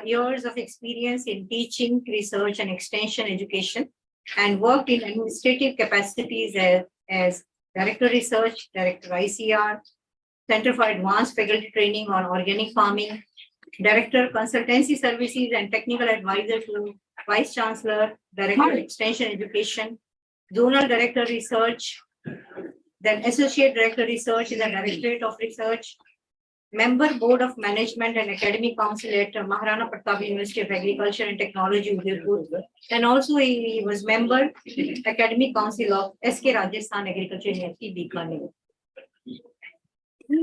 years of experience in teaching, research, and extension education, and worked in administrative capacities as Director Research, Director ICR, Center for Advanced Faculty Training on Organic Farming, Director Consultancy Services and Technical Advisor to Vice Chancellor, Director Extension Education, Zonal Director Research, then Associate Director Research in the Directorate of Research, Member Board of Management and Academic Council at Maharana Pratap University of Agriculture and Technology, Udaipur. And also he was member Academic Council of SK Rajasthan Agriculture University, Bikaner.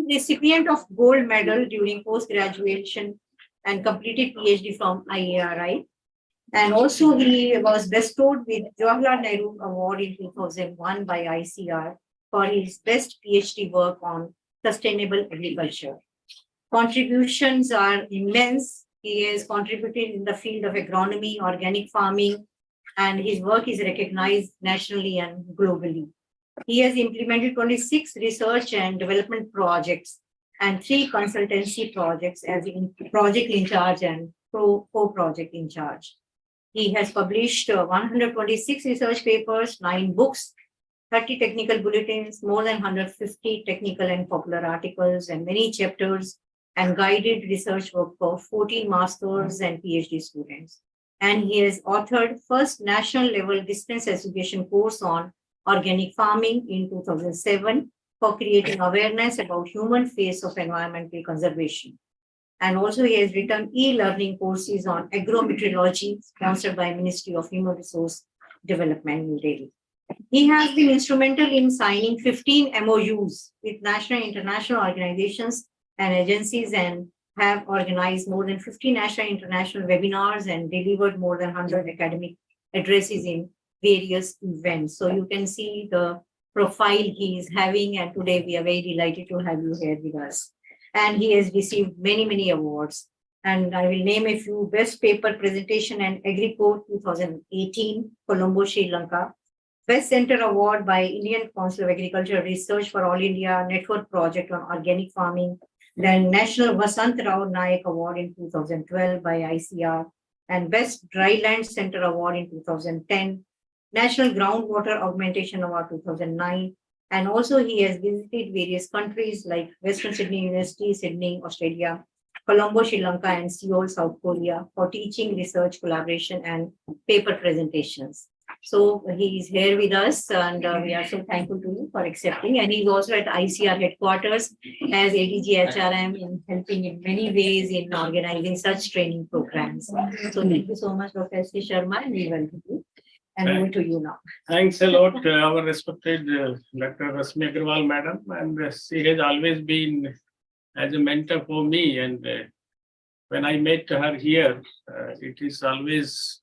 Recipient of gold medal during post-graduation and completed PhD from IARI. And also he was bestowed with Jawaharlal Nehru Award in 2001 by ICR for his best PhD work on sustainable agriculture. Contributions are immense. He has contributed in the field of agronomy, organic farming, and his work is recognized nationally and globally. He has implemented 26 research and development projects and 3 consultancy projects as in project in charge and co-project in charge. He has published 126 research papers, 9 books, 30 technical bulletins, more than 150 technical and popular articles, and many chapters, and guided research work for 14 masters and PhD students. And he has authored first national level distance education course on organic farming in 2007 for creating awareness about human face of environmental conservation. And also he has written e-learning courses on agrometeorology sponsored by Ministry of Human Resource Development, New Delhi. He has been instrumental in signing 15 MOUs with national and international organizations and agencies and have organized more than 50 national and international webinars and delivered more than 100 academic addresses in various events. So you can see the profile he is having, and today we are very delighted to have you here with us. And he has received many, many awards. And I will name a few: Best Paper Presentation and Agrico 2018, Colombo, Sri Lanka. Best Center Award by Indian Council of Agricultural Research for All India Network Project on Organic Farming. Then National Vasant Rao Naik Award in 2012 by ICR. And Best Dryland Center Award in 2010. National Groundwater Augmentation Award 2009. And also he has visited various countries like Western Sydney University, Sydney, Australia, Colombo, Sri Lanka, and Seoul, South Korea for teaching, research, collaboration, and paper presentations. So he is here with us, and we are so thankful to you for accepting. And he's also at ICR headquarters as ADG HRM in helping in many ways in organizing such training programs. So thank you so much, Dr. S.K. Sharma, and we welcome you. And over to you now. Thanks a lot, our respected Dr. Rasmi Agarwal, madam. And she has always been as a mentor for me. And when I met her here, it is always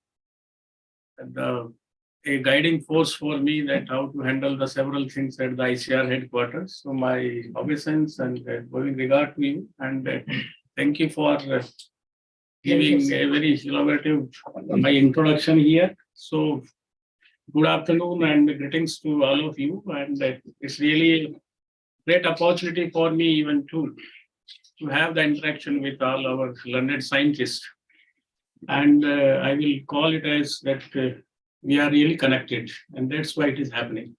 a guiding force for me that how to handle the several things at the ICR headquarters. So my obeisance and going regard to you. And thank you for giving a very elaborative my introduction here. So good afternoon and greetings to all of you. And it's really a great opportunity for me even to have the interaction with all our learned scientists. And I will call it as that we are really connected, and that's why it is happening.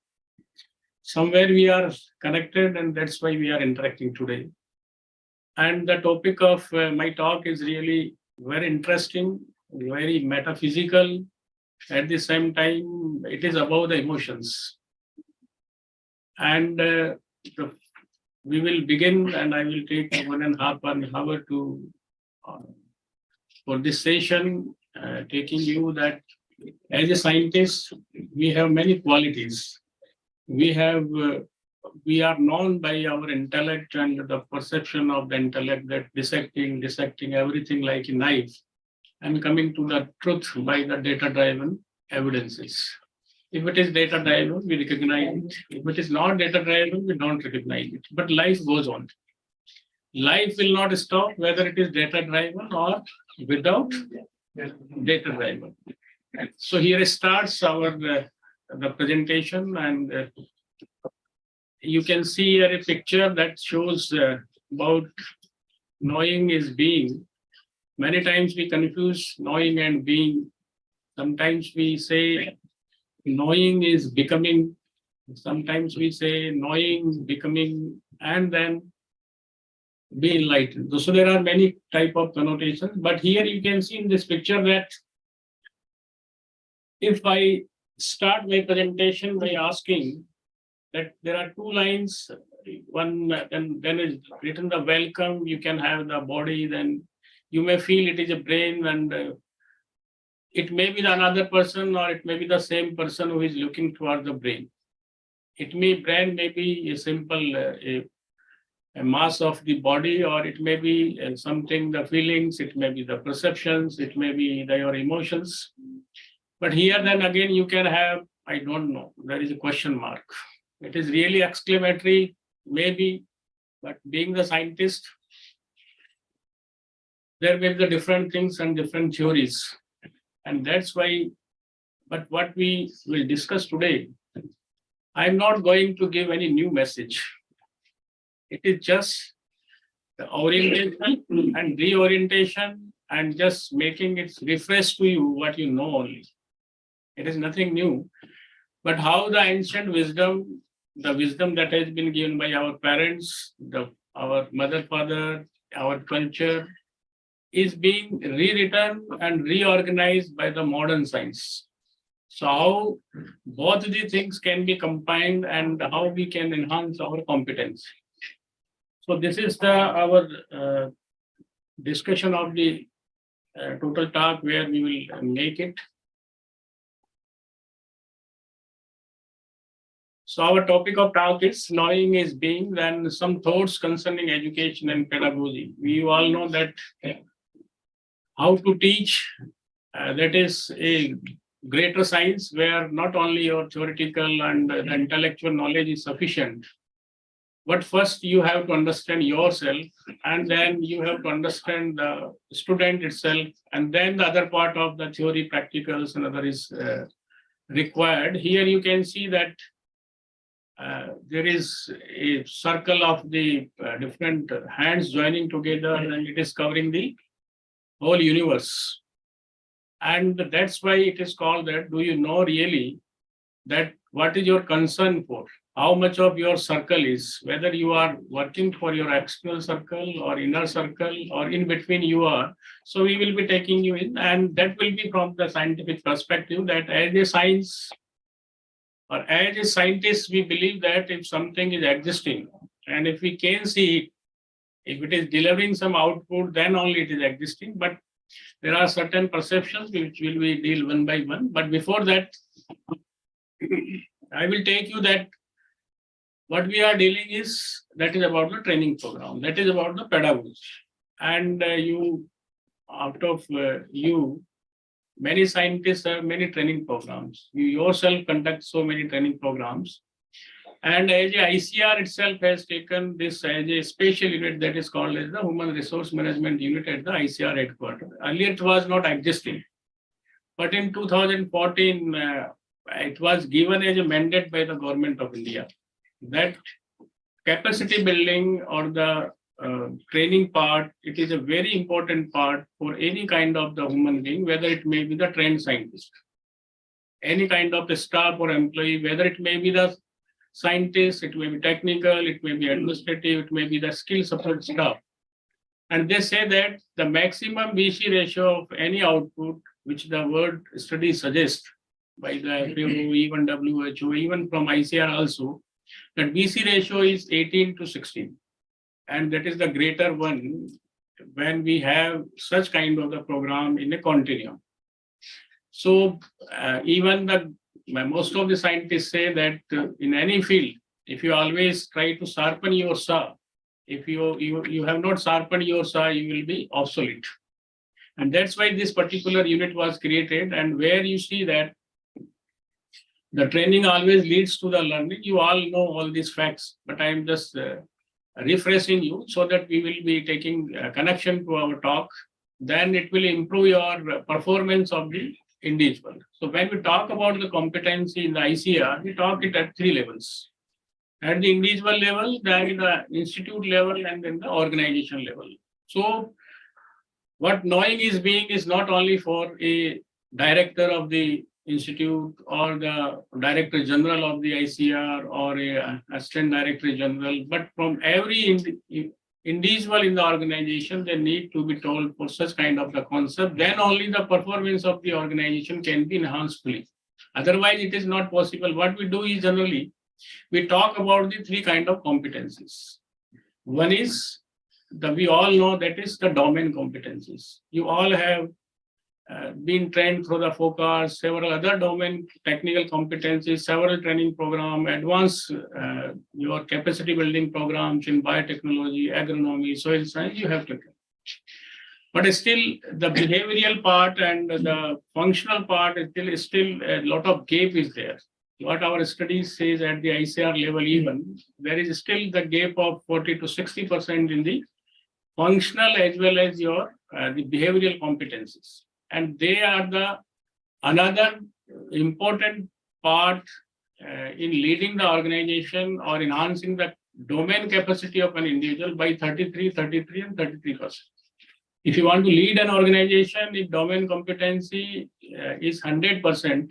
Somewhere we are connected, and that's why we are interacting today. And the topic of my talk is really very interesting, very metaphysical. At the same time, it is about the emotions. And we will begin, and I will take 1.5 hours to for this session, taking you that as a scientist, we have many qualities. We are known by our intellect and the perception of the intellect, that dissecting everything like a knife, and coming to the truth by the data-driven evidences. If it is data-driven, we recognize it. If it is not data-driven, we don't recognize it. But life goes on. Life will not stop whether it is data-driven or without data-driven. So here starts our the presentation, and you can see here a picture that shows about knowing is being. Many times we confuse knowing and being. Sometimes we say knowing is becoming. Sometimes we say knowing, becoming, and then be enlightened. So there are many type of connotations, but here you can see in this picture that if I start my presentation by asking that there are two lines, one then is written the welcome, you can have the body, then you may feel it is a brain, and it may be another person or it may be the same person who is looking toward the brain. Brain may be a simple a mass of the body, or it may be something, the feelings, it may be the perceptions, it may be your emotions. But here then again you can have, I don't know, there is a question mark. It is really exclamatory, maybe, but being the scientist, there may be the different things and different theories. And that's why, but what we will discuss today, I'm not going to give any new message. It is just the orientation and reorientation and just making it refresh to you what you know only. It is nothing new, but how the ancient wisdom, the wisdom that has been given by our parents, our mother, father, our culture, is being rewritten and reorganized by the modern science. So how both the things can be combined and how we can enhance our competence. So this is our discussion of the total talk where we will make it. So our topic of talk is knowing is being, then some thoughts concerning education and pedagogy. We all know that how to teach, that is a greater science where not only your theoretical and the intellectual knowledge is sufficient, but first you have to understand yourself, and then you have to understand the student itself, and then the other part of the theory, practicals, and other is required. Here you can see that there is a circle of the different hands joining together, and it is covering the whole universe. And that's why it is called that. Do you know really that what is your concern for? How much of your circle is, whether you are working for your external circle or inner circle or in between you are. So we will be taking you in, and that will be from the scientific perspective that as a science or as a scientist, we believe that if something is existing and if we can see it, if it is delivering some output, then only it is existing. But there are certain perceptions which will be deal one by one. But before that, I will take you that what we are dealing is that is about the training program, that is about the pedagogy. And out of you, many scientists have many training programs. You yourself conduct so many training programs. And as a ICR itself has taken this as a special unit that is called as the Human Resource Management Unit at the ICR headquarters. Earlier it was not existing. But in 2014, it was given as a mandate by the government of India that capacity building or the training part, it is a very important part for any kind of the human being, whether it may be the trained scientist, any kind of the staff or employee, whether it may be the scientist, it may be technical, it may be administrative, it may be the skill support staff. And they say that the maximum BC ratio of any output, which the word study suggests by the FAO, even WHO, even from ICR also, that BC ratio is 18 to 16. And that is the greater one when we have such kind of the program in a continuum. So even most of the scientists say that in any field, if you always try to sharpen your saw, if you have not sharpened your saw, you will be obsolete. And that's why this particular unit was created, and where you see that the training always leads to the learning. You all know all these facts, but I am just refreshing you so that we will be taking a connection to our talk. Then it will improve your performance of the individual. So when we talk about the competency in the ICR, we talk it at 3 levels. At the individual level, then the institute level, and then the organization level. So What knowing is being is not only for a director of the institute or the director general of the ICR or a assistant director general, but from every individual in the organization, they need to be told for such kind of the concept. Then only the performance of the organization can be enhanced fully. Otherwise, it is not possible. What we do is generally we talk about the three kind of competencies. One is we all know that is the domain competencies. You all have been trained through the focus, several other domain technical competencies, several training program, advanced your capacity building programs in biotechnology, agronomy, soil science, you have taken. But still the behavioral part and the functional part is still a lot of gap is there. What our studies says at the ICR level even, there is still the gap of 40 to 60% in the functional as well as your the behavioral competencies. And they are the another important part in leading the organization or enhancing the domain capacity of an individual by 33, 33 and 33%. If you want to lead an organization, if domain competency is 100%,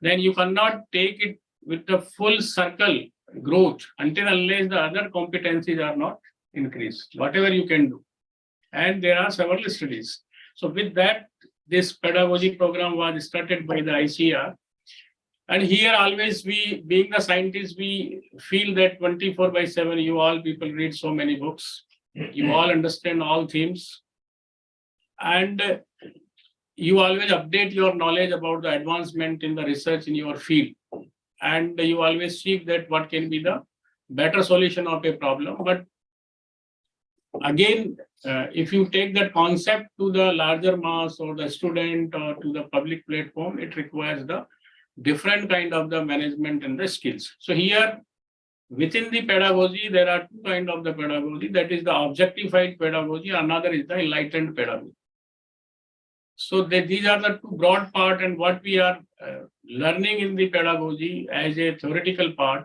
then you cannot take it with the full circle growth until unless the other competencies are not increased, whatever you can do. And there are several studies. So with that, this pedagogy program was started by the ICR. And here always we, being the scientists, we feel that 24/7, you all people read so many books. You all understand all themes. And you always update your knowledge about the advancement in the research in your field. And you always seek that what can be the better solution of a problem. But again, if you take that concept to the larger mass or the student or to the public platform, it requires the different kind of the management and the skills. So here, within the pedagogy, there are two kinds of the pedagogy. That is the objectified pedagogy. Another is the enlightened pedagogy. So these are the two broad part, and what we are learning in the pedagogy as a theoretical part,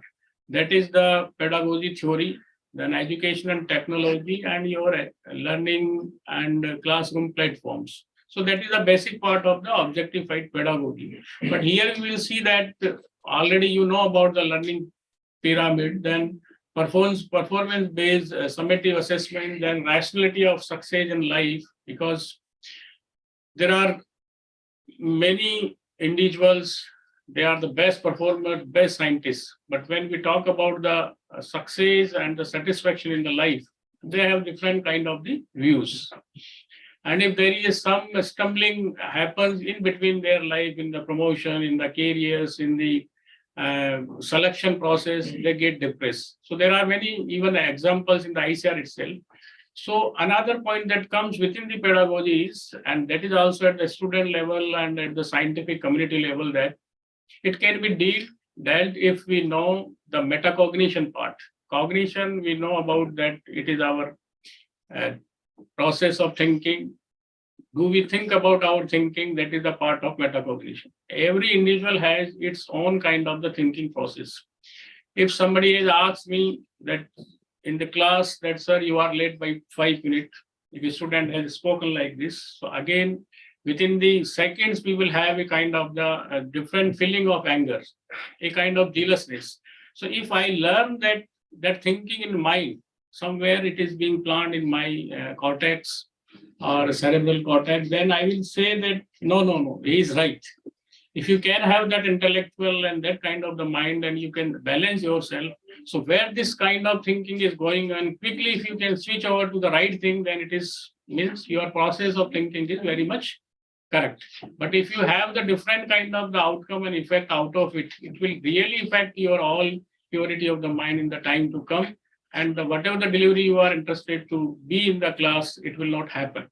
that is the pedagogy theory, then education and technology, and your learning and classroom platforms. So that is the basic part of the objectified pedagogy. But here we will see that already you know about the learning pyramid, then performance-based summative assessment, then rationality of success in life, because there are many individuals, they are the best performers, best scientists. But when we talk about the success and the satisfaction in the life, they have different kind of the views. And if there is some stumbling happens in between their life, in the promotion, in the careers, in the selection process, they get depressed. So there are many even examples in the ICR itself. So another point that comes within the pedagogy is, and that is also at the student level and at the scientific community level, that it can be dealt if we know the metacognition part. Cognition, we know about that it is our process of thinking. Do we think about our thinking? That is the part of metacognition. Every individual has its own kind of the thinking process. If somebody has asked me that in the class that, sir, you are late by 5 minutes, if a student has spoken like this, so again, within the seconds, we will have a kind of the different feeling of anger, a kind of jealousness. So if I learn that thinking in mind, somewhere it is being planted in my cortex or cerebral cortex, then I will say that, no, he is right. If you can have that intellectual and that kind of the mind, and you can balance yourself. So where this kind of thinking is going on, quickly, if you can switch over to the right thing, then it is means your process of thinking is very much correct. But if you have the different kind of the outcome and effect out of it, it will really affect your all purity of the mind in the time to come. And whatever the delivery you are interested to be in the class, it will not happen.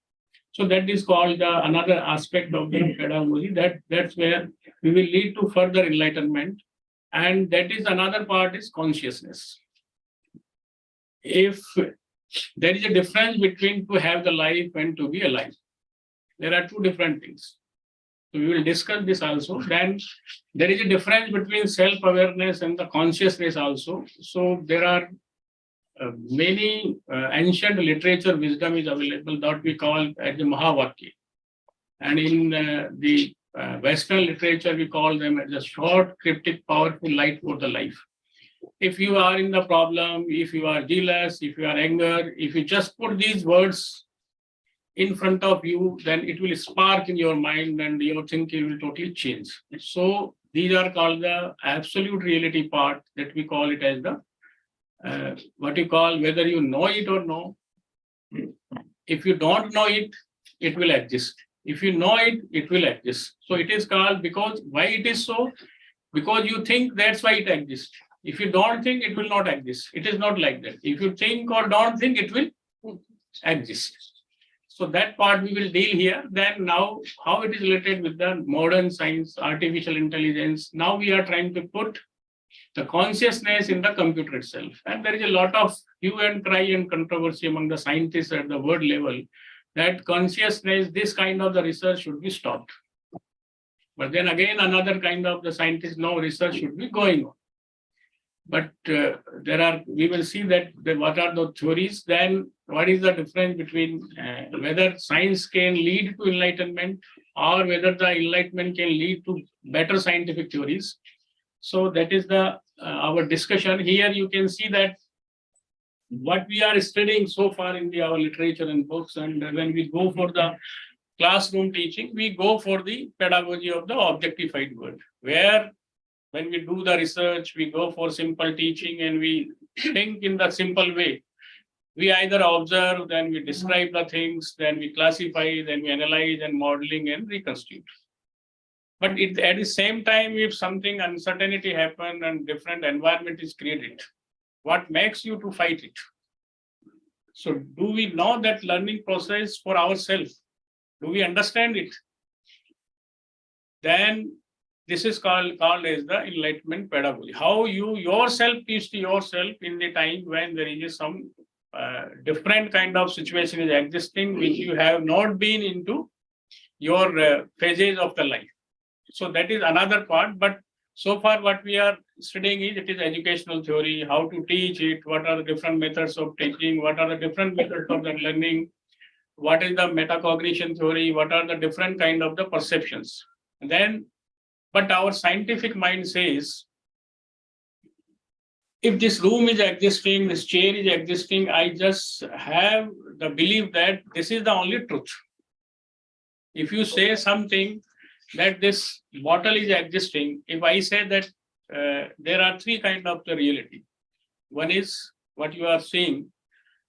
So that is called another aspect of the pedagogy. That's where we will lead to further enlightenment. And that is another part is consciousness. If there is a difference between to have the life and to be alive, there are two different things. So we will discuss this also. Then there is a difference between self-awareness and the consciousness also. So there are many ancient literature wisdom is available that we call as the Mahavakya. And in the Western literature, we call them as a short, cryptic, powerful light for the life. If you are in the problem, if you are jealous, if you are anger, if you just put these words in front of you, then it will spark in your mind and your thinking will totally change. So these are called the absolute reality part that we call it as the what you call whether you know it or no. If you don't know it, it will exist. If you know it, it will exist. So it is called because why it is so? Because you think that's why it exists. If you don't think, it will not exist. It is not like that. If you think or don't think, it will exist. So that part we will deal here. Then now how it is related with the modern science, artificial intelligence. Now we are trying to put the consciousness in the computer itself. And there is a lot of hue and cry and controversy among the scientists at the world level that consciousness, this kind of the research should be stopped. But then again, another kind of the scientists, no research should be going on. But we will see that what are the theories, then what is the difference between whether science can lead to enlightenment or whether the enlightenment can lead to better scientific theories. So that is the our discussion. Here you can see that what we are studying so far in our literature and books, and when we go for the classroom teaching, we go for the pedagogy of the objectified word, where when we do the research, we go for simple teaching and we think in the simple way. We either observe, then we describe the things, then we classify, then we analyze and modeling and reconstruct. But at the same time, if something uncertainty happen and different environment is created, what makes you to fight it? So do we know that learning process for ourselves? Do we understand it? Then this is called as the enlightenment pedagogy. How you yourself teach to yourself in the time when there is some different kind of situation is existing, which you have not been into your phases of the life. So that is another part. But so far what we are studying is it is educational theory, how to teach it, what are the different methods of teaching, what are the different methods of the learning, what is the metacognition theory, what are the different kind of the perceptions. And then, but our scientific mind says, if this room is existing, this chair is existing, I just have the belief that this is the only truth. If you say something that this bottle is existing, if I say that there are three kinds of the reality. One is what you are seeing,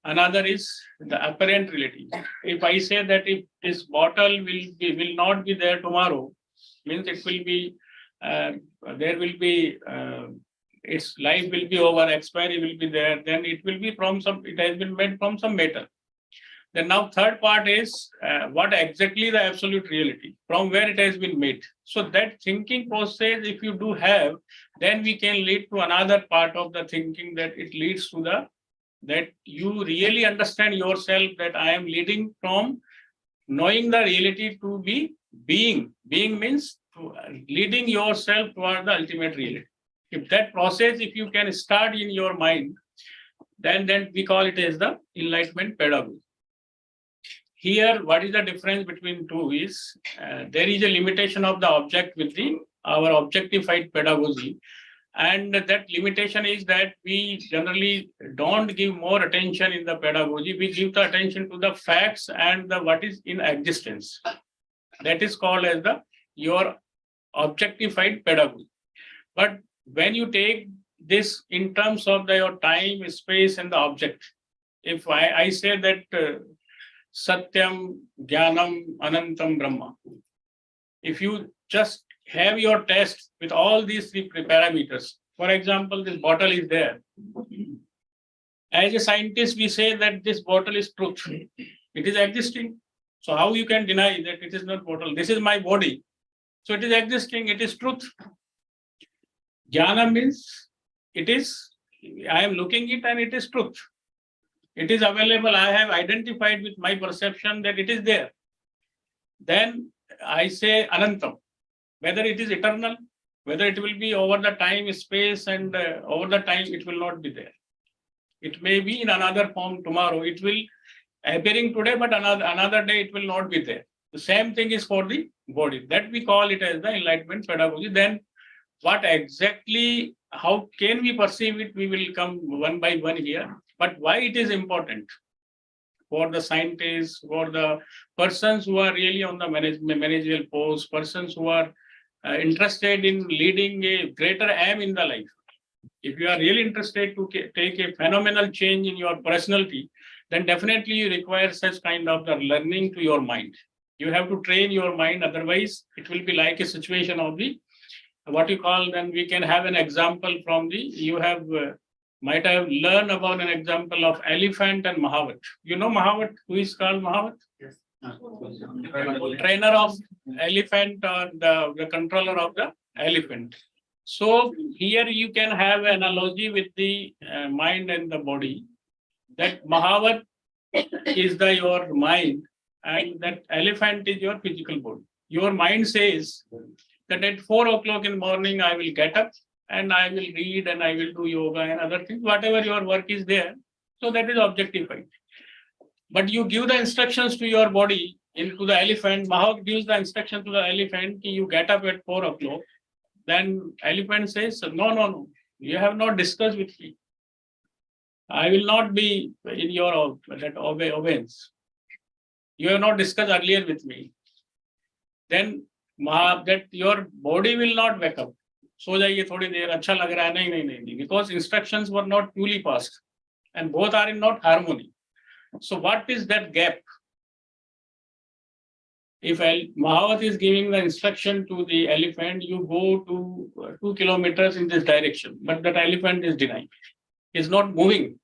another is the apparent reality. If I say that if this bottle will not be there tomorrow, means it will be there will be its life will be over, expiry will be there, then it will be from some, it has been made from some matter. Then now third part is what exactly the absolute reality, from where it has been made. So that thinking process, if you do have, then we can lead to another part of the thinking, that it leads to the, that you really understand yourself, that I am leading from knowing the reality to be being. Being means to leading yourself toward the ultimate reality. If that process, if you can start in your mind, then we call it as the enlightenment pedagogy. Here, what is the difference between two is there is a limitation of the object with our objectified pedagogy. And that limitation is that we generally don't give more attention in the pedagogy. We give the attention to the facts and the what is in existence. That is called as your objectified pedagogy. But when you take this in terms of your time, space, and the object, if I say that Satyam, Jnanam, Anantam, Brahma, if you just have your test with all these three parameters, for example, this bottle is there. As a scientist, we say that this bottle is truth. It is existing. So how you can deny that it is not bottle? This is my body. So it is existing, it is truth. Jnana means it is, I am looking it and it is truth. It is available. I have identified with my perception that it is there. Then I say Anantam, whether it is eternal, whether it will be over the time, space, and over the time it will not be there. It may be in another form tomorrow. It will appearing today, but another day it will not be there. The same thing is for the body. That we call it as the enlightenment pedagogy. Then what exactly, how can we perceive it? We will come one by one here. But why it is important for the scientists, for the persons who are really on the managerial post, persons who are interested in leading a greater aim in the life. If you are really interested to take a phenomenal change in your personality, then definitely you require such kind of the learning to your mind. You have to train your mind, otherwise it will be like a situation of the, what you call, then we can have an example from the, you have might have learned about an example of elephant and Mahavat. You know Mahavat, who is called Mahavat? Yes. Trainer of elephant or the controller of the elephant. So here you can have an analogy with the mind and the body, that Mahavat is your mind and that elephant is your physical body. Your mind says that at 4 o'clock in the morning, I will get up and I will read and I will do yoga and other things, whatever your work is there. So that is objectified. But you give the instructions to your body, into the elephant. Mahavat gives the instruction to the elephant, you get up at 4 o'clock. Then elephant says, no, you have not discussed with me. I will not be in your obedience. You have not discussed earlier with me. Then that your body will not wake up. सो जाइए थोड़ी देर, अच्छा लग रहा है, नहीं, because instructions were not duly passed and both are in not harmony. So what is that gap? If Mahavat is giving the instruction to the elephant, you go to 2 kilometers in this direction, but that elephant is denying, is not moving.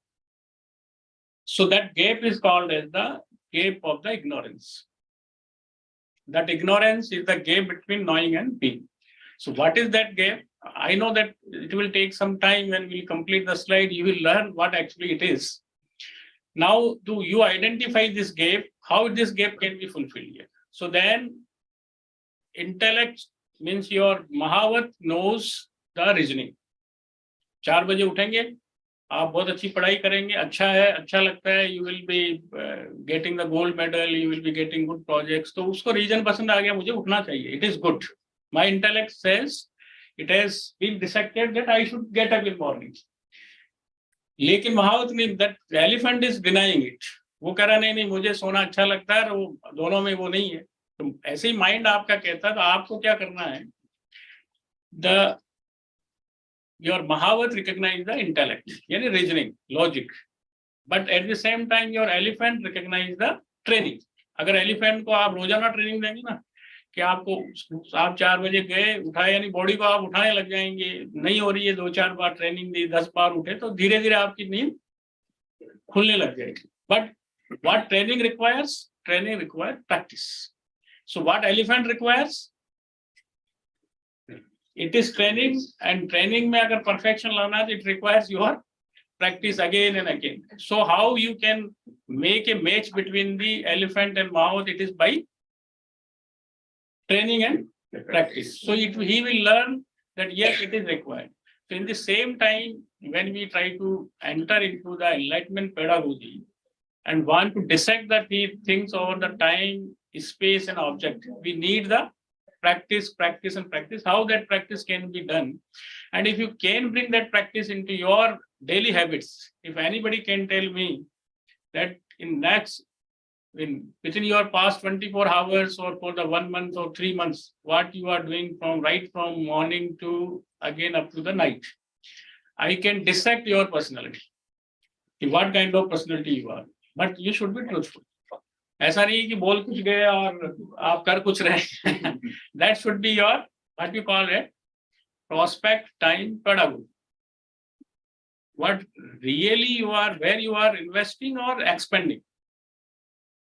So that gap is called as the gap of the ignorance. That ignorance is the gap between knowing and being. So what is that gap? I know that it will take some time. When we complete the slide, you will learn what actually it is. Now, do you identify this gap? How this gap can be fulfilled here? So then, intellect means your Mahavat knows the reasoning. 4 बजे उठेंगे, आप बहुत अच्छी पढ़ाई करेंगे, अच्छा है, अच्छा लगता है, you will be getting the gold medal, you will be getting good projects. तो उसको रीजन पसंद आ गया, मुझे उठना चाहिए. It is good. My intellect says it has been dissected that I should get up in morning. लेकिन महावत ने, that elephant is denying it. वो कह रहा नहीं, मुझे सोना अच्छा लगता है, वो दोनों में वो नहीं है. तो ऐसे ही माइंड आपका कहता है, तो आपको क्या करना है? Your Mahavat recognize the intellect, यानी reasoning, logic. But at the same time, your elephant recognize the training. अगर elephant को आप रोजाना ट्रेनिंग देंगे ना, कि आपको आप 4 बजे गए, उठाए, यानी बॉडी को आप उठाने लग जाएंगे, नहीं हो रही है, 2-4 बार ट्रेनिंग दी, 10 बार उठे, तो धीरे धीरे आपकी नींद खुलने लग जाएगी. But what training requires? Training requires practice. So what elephant requires? It is training, and training में अगर perfection लाना है, it requires your practice again and again. So how you can make a match between the elephant and Mahavat? It is by training and practice. So he will learn that yes, it is required. So in the same time, when we try to enter into the enlightenment pedagogy and want to dissect the things over the time, space, and object, we need the practice. How that practice can be done, and if you can bring that practice into your daily habits, if anybody can tell me that within your past 24 hours or for the 1 month or 3 months, what you are doing right from morning to again up to the night, I can dissect your personality, what kind of personality you are. But you should be truthful. ऐसा नहीं कि बोल कुछ गए और आप कर कुछ रहे. That should be your, what you call it, prospect time pedagogy. What really you are, where you are investing or expending.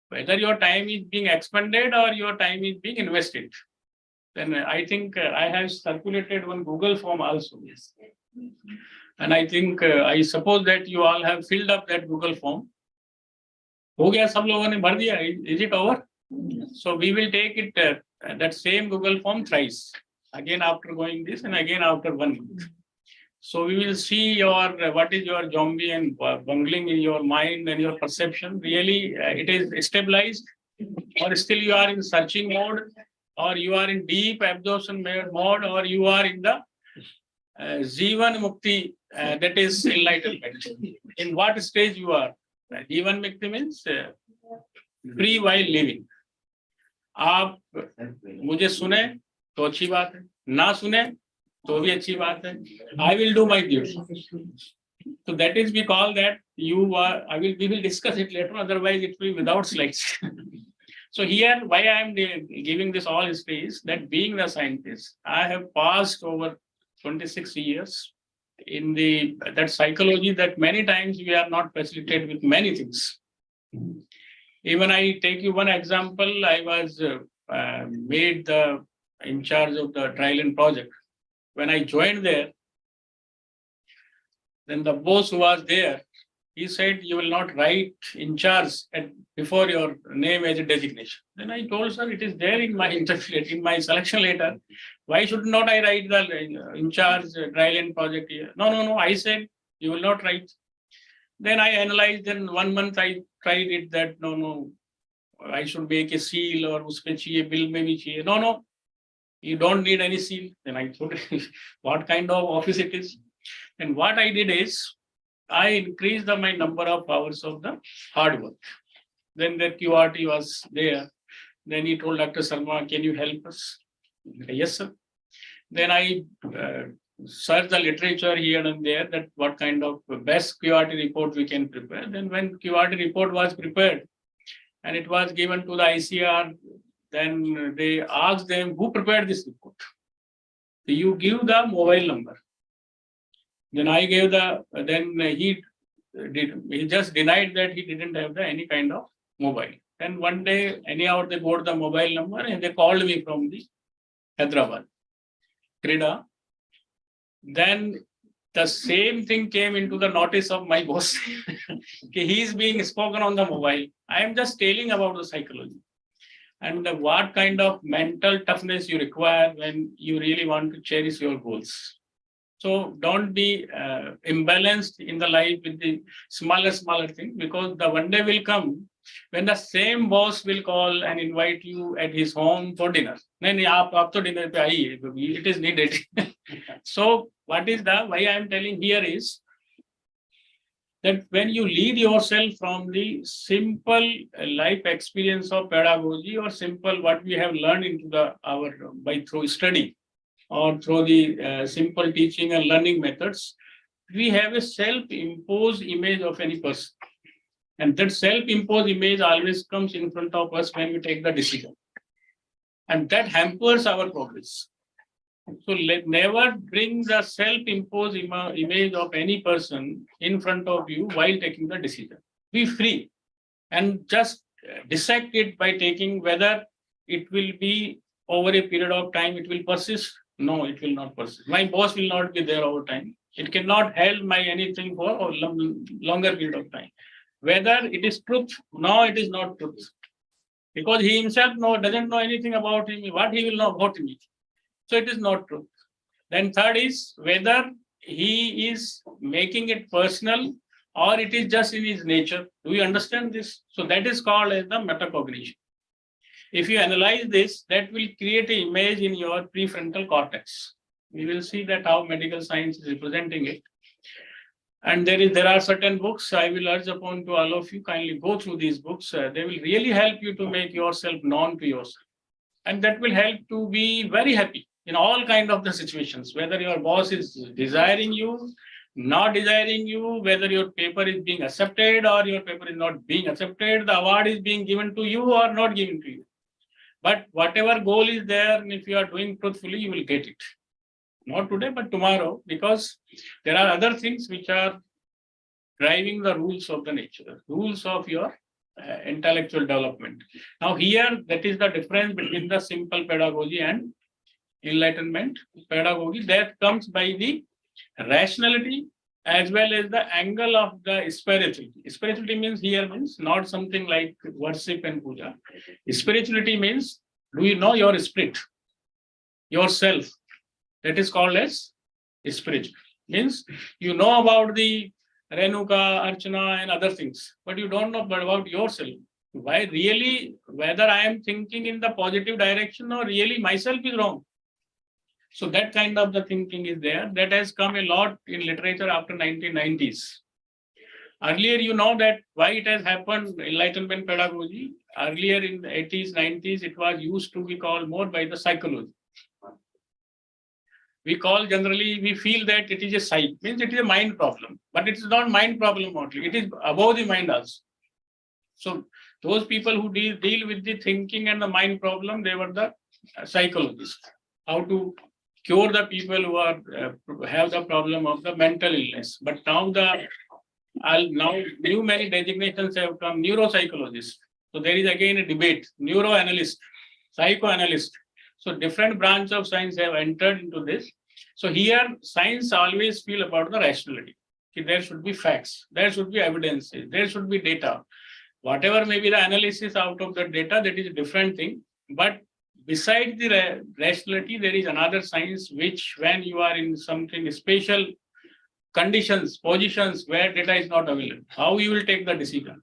Whether your time is being expended or your time is being invested. Then I think I have circulated one Google form also. Yes. And I think I suppose that you all have filled up that Google form. हो गया, सब लोगों ने भर दिया. Is it over? So we will take it that same Google form thrice, again after going this and again after 1 month. So we will see your what is your zombie and bungling in your mind and your perception. Really, it is stabilized, or still you are in searching mode, or you are in deep absorption mode, or you are in the Jivan Mukti, that is enlightenment. In what stage you are? Jivan Mukti means free while living. आप मुझे सुने तो अच्छी बात है, ना सुने तो भी अच्छी बात है. I will do my duty. So that is we call that you are. We will discuss it later. Otherwise, it will be without slides. So here, why I am giving this all history is that being the scientist, I have passed over 26 years in that psychology that many times we are not facilitated with many things. Even I take you one example. I was made in charge of the Triland project. When I joined there, then the boss who was there, he said, you will not write in charge before your name as a designation. Then I told, sir, it is there in my in my selection letter. Why should not I write the in charge Triland project here? No. I said, you will not write. Then I analyzed, then 1 month I tried it that, no, I should make a seal or uspe chahiye, bill mein bhi chahiye. No, you don't need any seal. Then I thought, what kind of office it is? And what I did is, I increased my number of hours of the hard work. Then the QRT was there. Then he told Dr. Sarma, can you help us? Yes, sir. Then I searched the literature here and there that what kind of best QRT report we can prepare. Then when QRT report was prepared and it was given to the ICR, then they asked them, who prepared this report? So you give the mobile number. Then I gave then he just denied that he didn't have any kind of mobile. Then one day, anyhow, they got the mobile number and they called me from the Hyderabad, Krida. Then the same thing came into the notice of my boss. He is being spoken on the mobile. I am just telling about the psychology and what kind of mental toughness you require when you really want to cherish your goals. So don't be imbalanced in the life with the smaller thing, because the one day will come when the same boss will call and invite you at his home for dinner. Nahi, aap to dinner pe aiye, it is needed. So what is why I am telling here is that when you lead yourself from the simple life experience of pedagogy or simple what we have learned into through study, or through the simple teaching and learning methods, we have a self-imposed image of any person. And that self-imposed image always comes in front of us when we take the decision. And that hampers our progress. So never bring the self-imposed image of any person in front of you while taking the decision. Be free and just dissect it by taking whether it will be over a period of time, it will persist. No, it will not persist. My boss will not be there over time. It cannot hold my anything for a longer period of time. Whether it is truth, no, it is not truth. Because he himself doesn't know anything about him, what he will know about me. So it is not truth. Then third is whether he is making it personal or it is just in his nature. Do you understand this? So that is called as the metacognition. If you analyze this, that will create an image in your prefrontal cortex. We will see that how medical science is representing it. And there are certain books I will urge upon to all of you, kindly go through these books. They will really help you to make yourself known to yourself. And that will help to be very happy in all kind of the situations, whether your boss is desiring you, not desiring you, whether your paper is being accepted or your paper is not being accepted, the award is being given to you or not given to you. But whatever goal is there, and if you are doing truthfully, you will get it. Not today, but tomorrow, because there are other things which are driving the rules of the nature, rules of your intellectual development. Now here, that is the difference between the simple pedagogy and enlightenment pedagogy. That comes by the rationality as well as the angle of the spirituality. Spirituality means not something like worship and puja. Spirituality means, do you know your spirit, yourself? That is called as spiritual. Means you know about the Renuka, Archana and other things, but you don't know about yourself. Why really, whether I am thinking in the positive direction or really myself is wrong. So that kind of the thinking is there. That has come a lot in literature after 1990s. Earlier, you know that why it has happened, enlightenment pedagogy. Earlier in the 80s, 90s, it was used to be called more by the psychology. We call generally, we feel that it is a psych, means it is a mind problem, but it is not mind problem only, it is above the mind also. So those people who deal with the thinking and the mind problem, they were the psychologists. How to cure the people who are have the problem of the mental illness. But now now new many designations have come, neuropsychologist. So there is again a debate, neuroanalyst, psychoanalyst. So different branch of science have entered into this. So here science always feel about the rationality. There should be facts, there should be evidences, there should be data. Whatever may be the analysis out of the data, that is a different thing. But besides the rationality, there is another science which, when you are in something special conditions, positions where data is not available, how you will take the decision.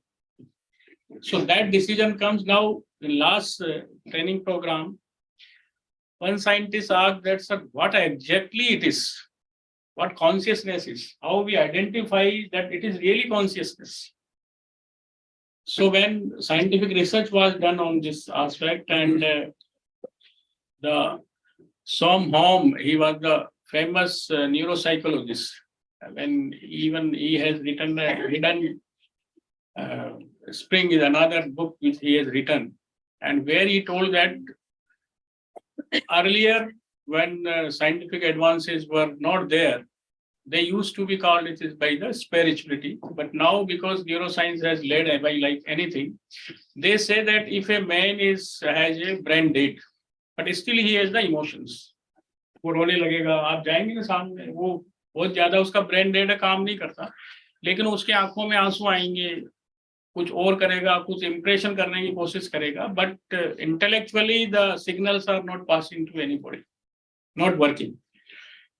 So that decision comes now in last training program. One scientist asked that, sir, what exactly it is, what consciousness is, how we identify that it is really consciousness. So when scientific research was done on this aspect, and the Som Hom, he was the famous neuropsychologist. When even he has written Hidden Spring is another book which he has written, and where he told that earlier when scientific advances were not there, they used to be called it is by the spirituality. But now, because neuroscience has led by like anything, they say that if a man has a brain dead, but still he has the emotions. वो रोने लगेगा, आप जाएंगे ना सामने, वो बहुत ज्यादा उसका ब्रेन डेड है, काम नहीं करता, लेकिन उसके आंखों में आंसू आएंगे, कुछ और करेगा, कुछ इंप्रेशन करने की कोशिश करेगा, but intellectually the signals are not passing to anybody, not working.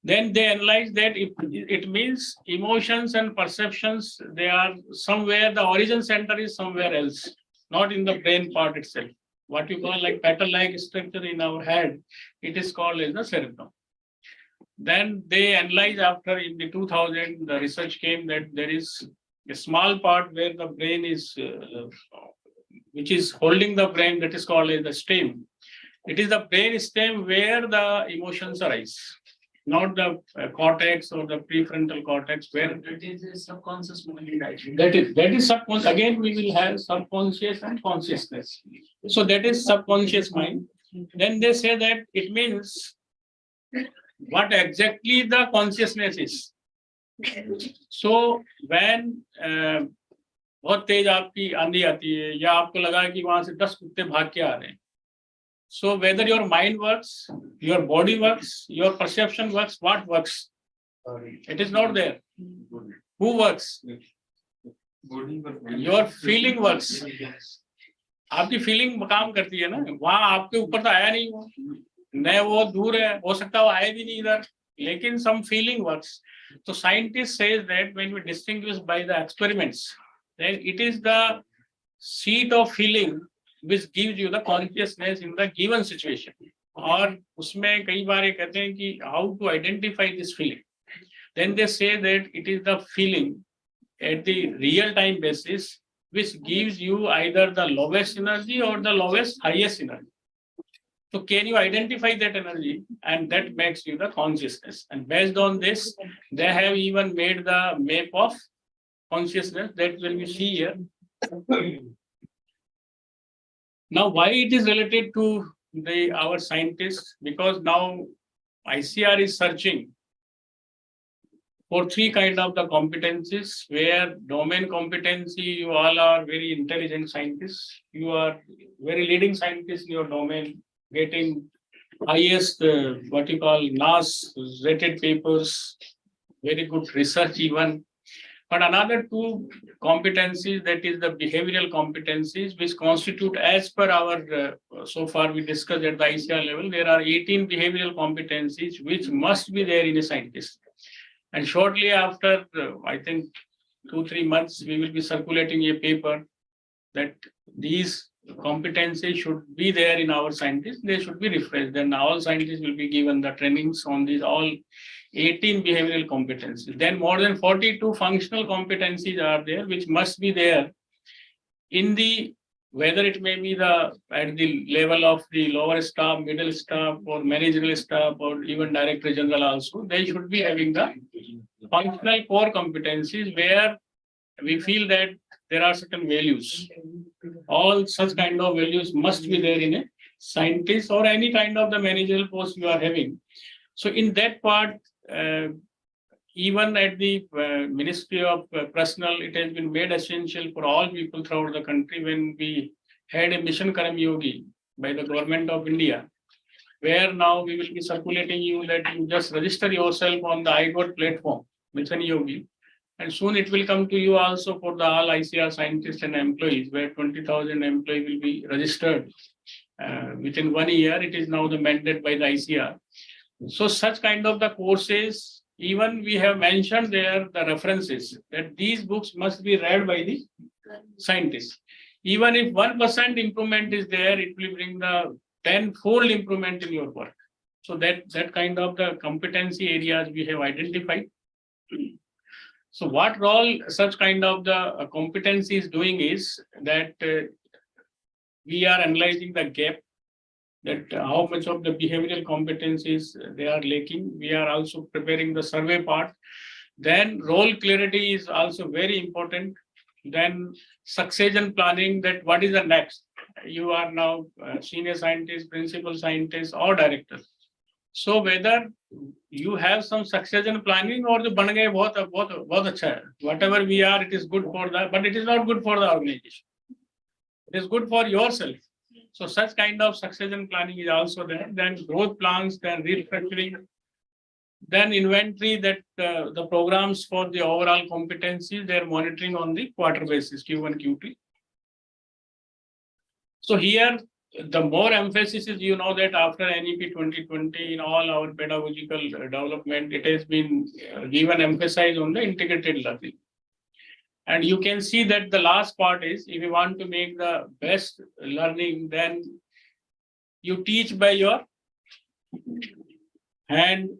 Then they analyze that it means emotions and perceptions, they are somewhere, the origin center is somewhere else, not in the brain part itself. What you call like petal-like structure in our head, it is called as the cerebrum. Then they analyze after in the 2000, the research came that there is a small part where the brain is, which is holding the brain, that is called as the stem. It is the brain stem where the emotions arise, not the cortex or the prefrontal cortex, where That is subconscious mind. that is subconscious. Again, we will have subconscious and consciousness. So that is subconscious mind. Then they say that it means what exactly the consciousness is. So when बहुत तेज आपकी आंधी आती है या आपको लगा कि वहां से 10 कुत्ते भाग के आ रहे हैं, so whether your mind works, your body works, your perception works, what works? It is not there. Who works? Your feeling works. आपकी फीलिंग काम करती है ना, वहां आपके ऊपर तो आया नहीं, वो न वो दूर है, हो सकता है वो आए भी नहीं इधर, लेकिन some feeling works. So scientists says that when we distinguish by the experiments, then it is the seat of feeling which gives you the consciousness in the given situation. और उसमें कई बार ये कहते हैं कि how to identify this feeling. Then they say that it is the feeling at the real time basis which gives you either the lowest energy or the lowest highest energy. So can you identify that energy, and that makes you the consciousness. And based on this, they have even made the map of consciousness that when you see here. Now, why it is related to our scientists? Because now ICR is searching for 3 kind of the competencies, where domain competency, you all are very intelligent scientists. You are very leading scientists in your domain, getting highest, what you call NAS rated papers, very good research even. But another 2 competencies, that is the behavioral competencies, which constitute, as per our, so far we discussed at the ICR level, there are 18 behavioral competencies which must be there in a scientist. And shortly after, I think 2-3 months, we will be circulating a paper that these competencies should be there in our scientists. They should be refreshed. Then all scientists will be given the trainings on these all 18 behavioral competencies. Then more than 42 functional competencies are there, which must be there in the, whether it may be the at the level of the lower staff, middle staff, or managerial staff, or even director general also, they should be having the functional core competencies where we feel that there are certain values. All such kind of values must be there in a scientist or any kind of the managerial post you are having. So in that part, even at the Ministry of Personnel, it has been made essential for all people throughout the country when we had a Mission Karam Yogi by the Government of India, where now we will be circulating you that you just register yourself on the iGot platform, Mission Yogi. And soon it will come to you also for the all ICR scientists and employees, where 20,000 employees will be registered within 1 year. It is now the mandate by the ICR. So such kind of the courses, even we have mentioned there the references that these books must be read by the scientists. Even if 1% improvement is there, it will bring the 10-fold improvement in your work. So that kind of the competency areas we have identified. So what role such kind of the competency is doing is that we are analyzing the gap, that how much of the behavioral competencies they are lacking. We are also preparing the survey part. Then role clarity is also very important. Then succession planning, that what is the next. You are now senior scientist, principal scientist, or director. So whether you have some succession planning or the ban gaye bahut acha hai. Whatever we are, it is good for that, but it is not good for the organization. It is good for yourself. So such kind of succession planning is also there. Then growth plans, then restructuring, then inventory, that the programs for the overall competencies, they are monitoring on the quarter basis, Q1, Q2. So here, the more emphasis is, you know, that after NEP 2020, in all our pedagogical development, it has been given emphasis on the integrated learning. And you can see that the last part is, if you want to make the best learning, then you teach by your hand,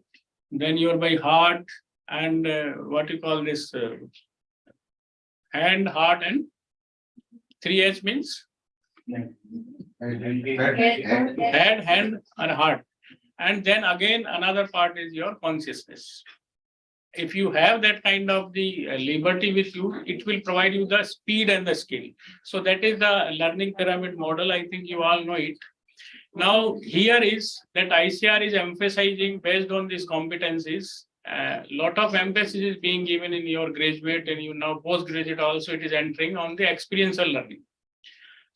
then you're by heart, and what you call this, hand, heart, and 3H means? Head, hand, and heart. And then again, another part is your consciousness. If you have that kind of the liberty with you, it will provide you the speed and the skill. So that is the learning pyramid model. I think you all know it. Now, here is that ICR is emphasizing based on these competencies. Lot of emphasis is being given in your graduate and you now postgraduate also, it is entering on the experiential learning.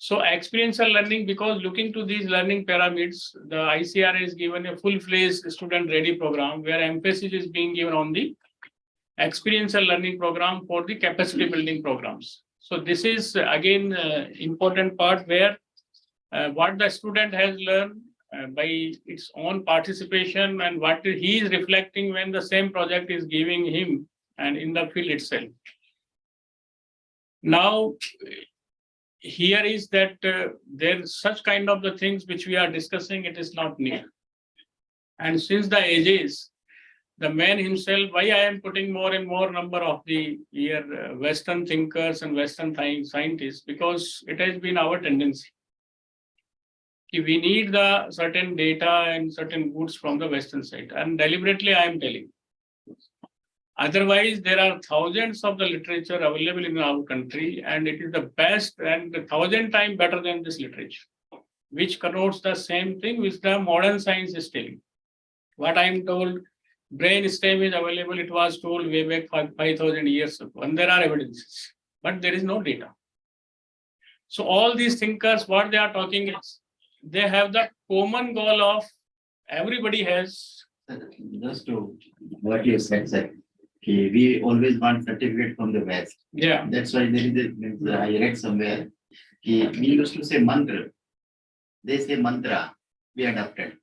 So experiential learning, because looking to these learning pyramids, the ICR is given a full-fledged student-ready program where emphasis is being given on the experiential learning program for the capacity building programs. So this is again important part where what the student has learned by its own participation and what he is reflecting when the same project is giving him and in the field itself. Now, here is that there's such kind of the things which we are discussing, it is not new. And since the ages, the man himself, why I am putting more and more number of the here Western thinkers and Western scientists, because it has been our tendency. We need the certain data and certain goods from the Western side, and deliberately I am telling. Otherwise, there are thousands of the literature available in our country, and it is the best and 1,000 times better than this literature, which connotes the same thing which the modern science is telling. What I am told, brain stem is available, it was told way back 5,000 years ago, and there are evidences, but there is no data. So all these thinkers, what they are talking is, they have the common goal of everybody has. Just to what you said, sir. Okay, we always want certificate from the West. Yeah. That's why there is a, I read somewhere. We used to say mantra. They say mantra. We adopted.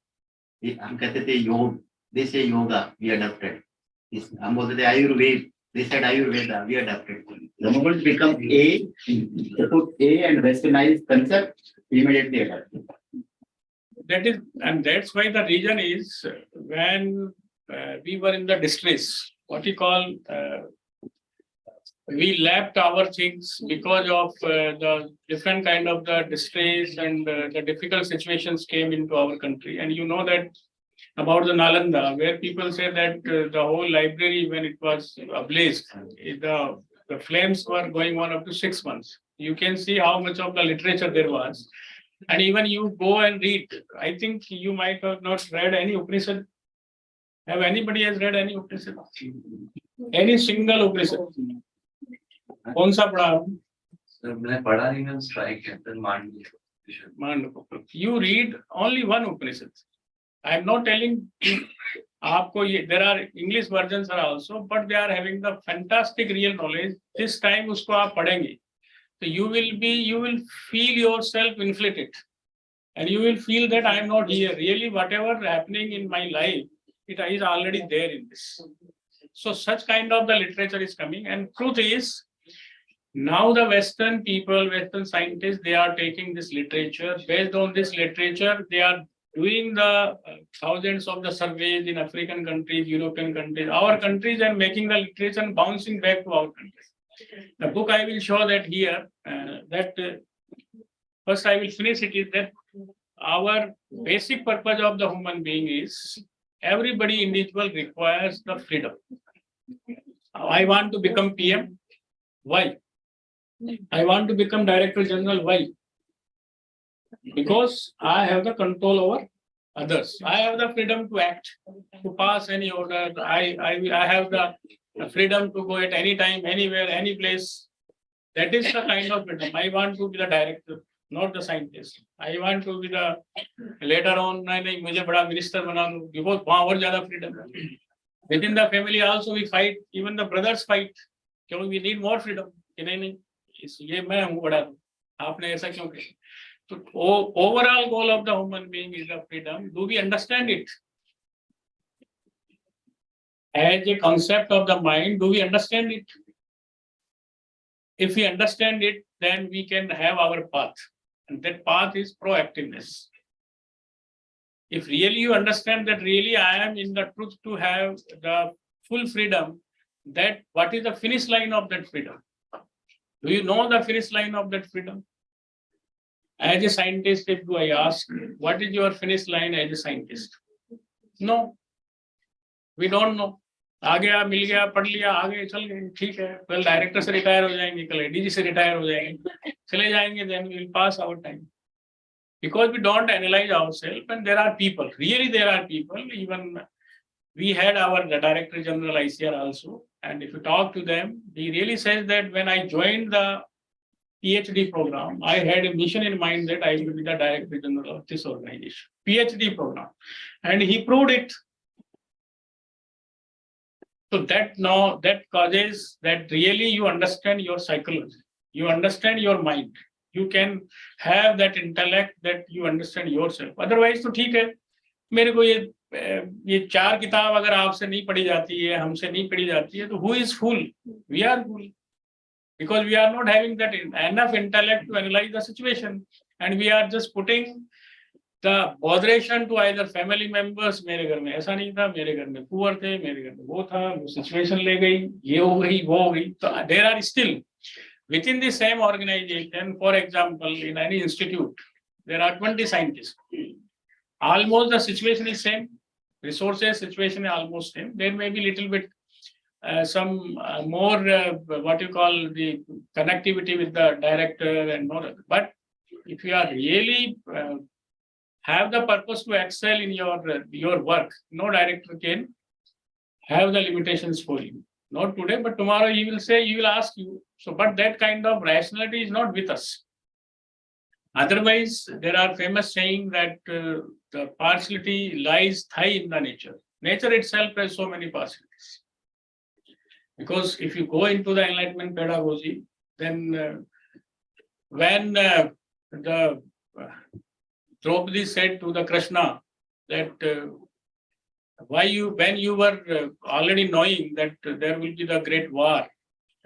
हम कहते थे योग. They say yoga. We adopted. हम बोलते थे Ayurveda, they said Ayurveda, we adapted. The moment become A, they put A and westernized concept, immediately adapted. That is, and that's why the reason is when we were in the distress, what you call, we left our things because of the different kind of the distress and the difficult situations came into our country. And you know that about the Nalanda, where people say that the whole library, when it was ablaze, the flames were going on up to 6 months. You can see how much of the literature there was. And even you go and read, I think you might have not read any Upanishad. Have anybody has read any Upanishad? Any single Upanishad? कौन सा पढ़ा? मैं पढ़ा नहीं, मैं strike है, then Mandukya. You read only one Upanishad. I am not telling you, आपको ये, there are English versions are also, but they are having the fantastic real knowledge. This time उसको आप पढ़ेंगे, so you will feel yourself inflated, and you will feel that I am not here. Really, whatever happening in my life, it is already there in this. So such kind of the literature is coming, and truth is, now the Western people, Western scientists, they are taking this literature. Based on this literature, they are doing the thousands of the surveys in African countries, European countries, our countries, and making the literature and bouncing back to our countries. The book I will show that here, first I will finish it, is that our basic purpose of the human being is everybody individual requires the freedom. I want to become PM. Why? I want to become Director General. Why? Because I have the control over others. I have the freedom to act, to pass any order. I have the freedom to go at any time, anywhere, any place. That is the kind of freedom. I want to be the director, not the scientist. I want to be the later on. नहीं मुझे बड़ा minister बना दो, because वहाँ और ज़्यादा freedom. Within the family also we fight. Even the brothers fight. क्योंकि we need more freedom. कि नहीं ये मैं हूँ बड़ा, आपने ऐसा क्यों किया? So overall goal of the human being is the freedom. Do we understand it? As a concept of the mind, do we understand it? If we understand it, then we can have our path. And that path is proactiveness. If really you understand that really I am in the truth to have the full freedom, that what is the finish line of that freedom? Do you know the finish line of that freedom? As a scientist, if I ask, what is your finish line as a scientist? No, we don't know. आ गया, मिल गया, पढ़ लिया, आगे चल गए, ठीक है. कल डायरेक्टर से रिटायर हो जाएंगे, कल एडीजी से रिटायर हो जाएंगे, चले जाएंगे, then we will pass our time. Because we don't analyze ourselves, and there are people, really there are people, even we had our Director General ICR also, and if you talk to them, he really says that when I joined the PhD program, I had a mission in mind that I will be the Director General of this organization, PhD program, and he proved it. So that causes that really you understand your psychology, you understand your mind, you can have that intellect that you understand yourself. Otherwise, तो ठीक है, मेरे को ये चार किताब अगर आपसे नहीं पढ़ी जाती है, हमसे नहीं पढ़ी जाती है, तो who is fool? We are fool. Because we are not having that enough intellect to analyze the situation, and we are just putting the botheration to either family members. मेरे घर में ऐसा नहीं था, मेरे घर में poor थे, मेरे घर में वो था, वो situation ले गई, ये हो गई, वो हो गई. So there are still within the same organization, for example, in any institute, there are 20 scientists. Almost the situation is same, resources situation is almost same. There may be little bit some more what you call the connectivity with the director and more. But if you are really have the purpose to excel in your work, no director can have the limitations for you. Not today, but tomorrow he will say, he will ask you. So, but that kind of rationality is not with us. Otherwise, there are famous saying that the partiality lies high in the nature. Nature itself has so many partialities. Because if you go into the enlightenment pedagogy, then when the Draupadi said to the Krishna that when you were already knowing that there will be the great war,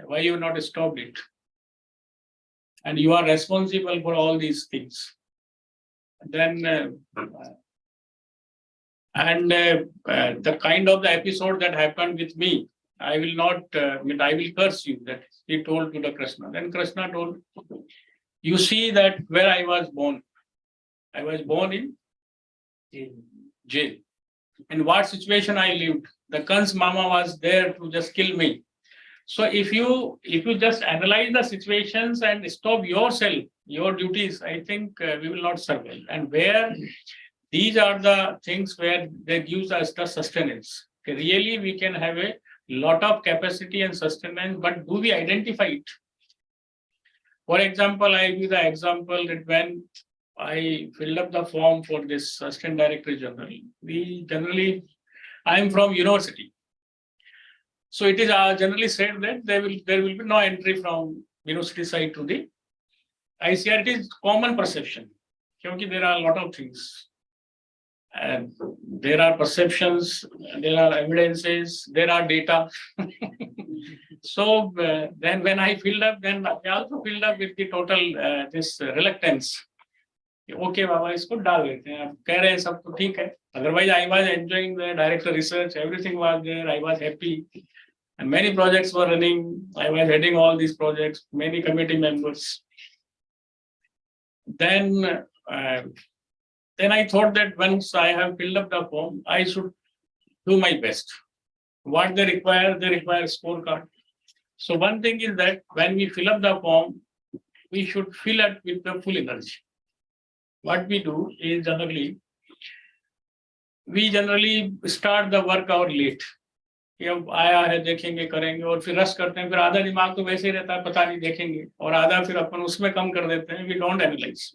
why you not stopped it? And you are responsible for all these things. Then, the kind of the episode that happened with me, I will not, I will curse you, that he told to the Krishna. Then Krishna told, you see that where I was born in jail. In what situation I lived? The Kans Mama was there to just kill me. So if you just analyze the situations and stop yourself, your duties, I think we will not survive. And where these are the things where they gives us the sustenance. Okay, really, we can have a lot of capacity and sustenance, but do we identify it? For example, I give the example that when I filled up the form for this Assistant Director General, I am from university. So it is generally said that there will be no entry from university side to the ICR. It is common perception. Because there are a lot of things. And there are perceptions, there are evidences, there are data. So then when I filled up, then I also filled up with the total this reluctance. Okay, Baba, इसको डाल देते हैं. अब कह रहे हैं सब तो ठीक है. Otherwise, I was enjoying the director research. Everything was there. I was happy. And many projects were running. I was heading all these projects, many committee members. Then I thought that once I have filled up the form, I should do my best. What they require scorecard. So one thing is that when we fill up the form, we should fill it with the full energy. What we do is we generally start the work hour late. अब आया है देखेंगे करेंगे और फिर rush करते हैं, फिर आधा दिमाग तो वैसे ही रहता है पता नहीं देखेंगे और आधा फिर अपन उसमें कम कर देते हैं. We don't analyze.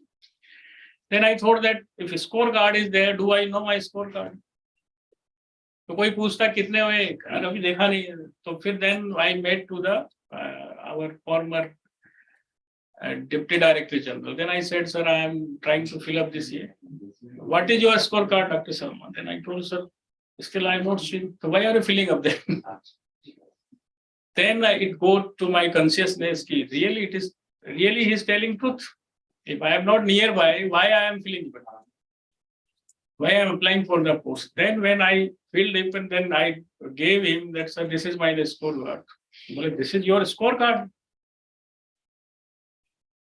Then I thought that if a scorecard is there, do I know my scorecard? तो कोई पूछता कितने हुए, अभी देखा नहीं है. तो फिर then I met to the our former Deputy Director General. Then I said, sir, I am trying to fill up this year. What is your scorecard, Dr. Salman? Then I told, sir, still I am not seen. So why are you filling up there? Then it goes to my consciousness. Really, he is telling truth. If I am not nearby, why I am filling it? Why I am applying for the post? Then when I filled it, and then I gave him that, sir, this is my scorecard. This is your scorecard.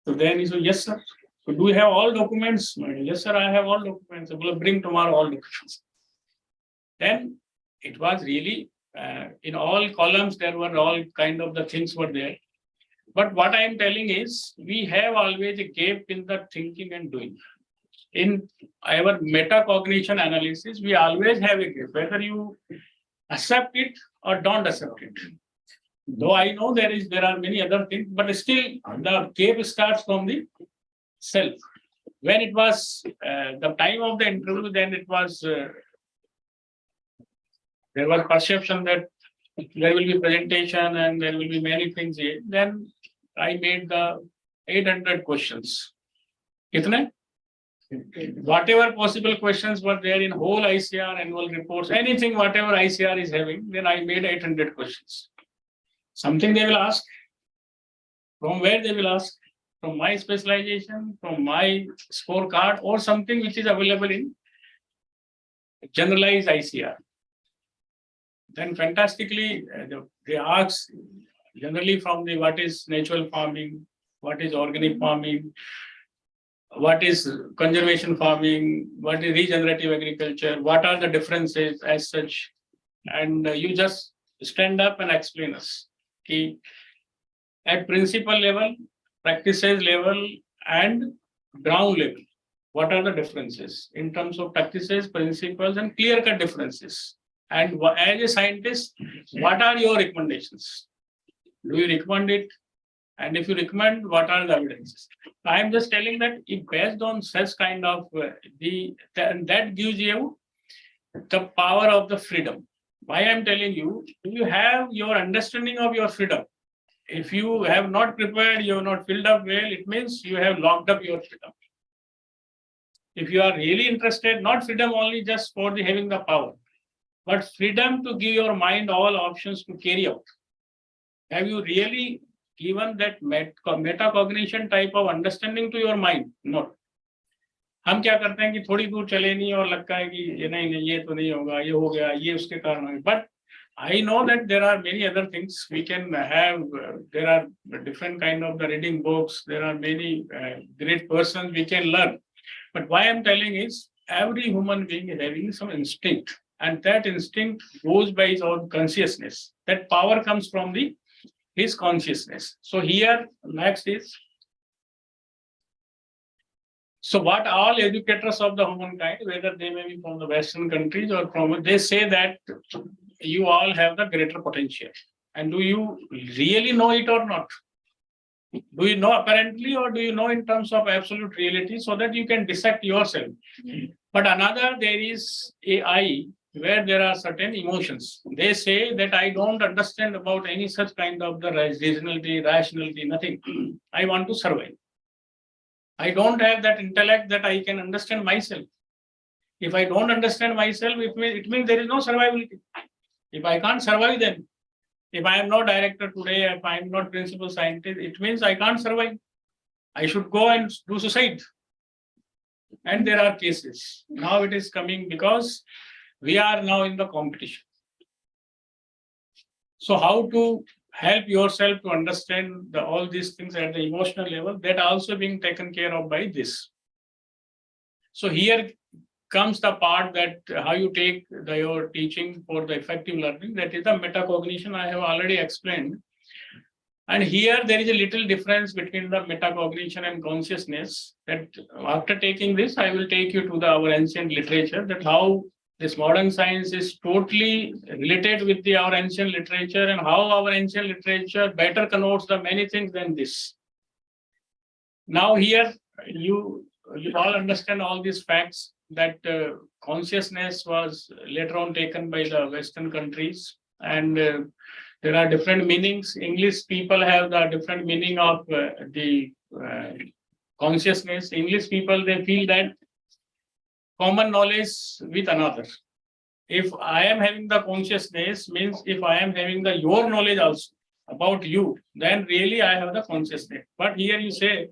So then he said, yes, sir. So do you have all documents? Yes, sir, I have all documents. So bring tomorrow all documents. Then it was really, in all columns, there were all kind of the things were there. But what I am telling is, we have always a gap in the thinking and doing. In our metacognition analysis, we always have a gap, whether you accept it or don't accept it. Though I know there are many other things, but still the gap starts from the self. When it was the time of the interview, then it was there was perception that there will be presentation and there will be many things here. Then I made the 800 questions. Kitne? Whatever possible questions were there in whole ICR annual reports, anything, whatever ICR is having, then I made 800 questions. Something they will ask. From where they will ask? From my specialization, from my scorecard, or something which is available in generalized ICR. Then fantastically, they ask generally from the what is natural farming, what is organic farming, what is conservation farming, what is regenerative agriculture, what are the differences as such. And you just stand up and explain us. At principle level, practices level, and ground level, what are the differences in terms of practices, principles, and clear-cut differences? And as a scientist, what are your recommendations? Do you recommend it? And if you recommend, what are the evidences? I am just telling that if based on such kind of that gives you the power of the freedom. Why I am telling you, do you have your understanding of your freedom? If you have not prepared, you have not filled up well, it means you have locked up your freedom. If you are really interested, not freedom only just for the having the power, but freedom to give your mind all options to carry out. Have you really given that metacognition type of understanding to your mind? No. हम क्या करते हैं कि थोड़ी दूर चले नहीं और लगता है कि ये नहीं ये तो नहीं होगा, ये हो गया, ये उसके कारण. But I know that there are many other things we can have. There are different kind of the reading books. There are many great persons we can learn. But why I'm telling is every human being is having some instinct, and that instinct goes by his own consciousness. That power comes from his consciousness. So here next is. So what all educators of the humankind, whether they may be from the Western countries or from, they say that you all have the greater potential. And do you really know it or not? Do you know apparently, or do you know in terms of absolute reality, so that you can dissect yourself? But another, there is AI, where there are certain emotions. They say that I don't understand about any such kind of the reasonability, rationality, nothing. I want to survive. I don't have that intellect that I can understand myself. If I don't understand myself, it means there is no survivability. If I can't survive, then if I am not director today, if I am not principal scientist, it means I can't survive. I should go and do suicide. And there are cases. Now it is coming because we are now in the competition. So how to help yourself to understand all these things at the emotional level, that also being taken care of by this. So here comes the part that how you take your teaching for the effective learning, that is the metacognition I have already explained. And here there is a little difference between the metacognition and consciousness, that after taking this, I will take you to our ancient literature, that how this modern science is totally related with our ancient literature, and how our ancient literature better connotes the many things than this. Now here you all understand all these facts, that consciousness was later on taken by the Western countries, and there are different meanings. English people have the different meaning of the consciousness. English people, they feel that common knowledge with another. If I am having the consciousness, means if I am having the your knowledge also about you, then really I have the consciousness. But here you say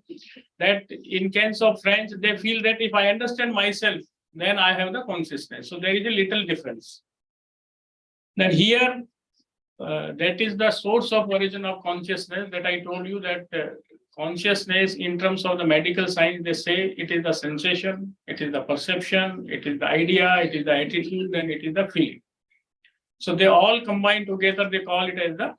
that in case of French, they feel that if I understand myself, then I have the consciousness. So there is a little difference. Then here, that is the source of origin of consciousness, that I told you that consciousness in terms of the medical science, they say it is the sensation, it is the perception, it is the idea, it is the attitude, and it is the feeling. So they all combine together, they call it as the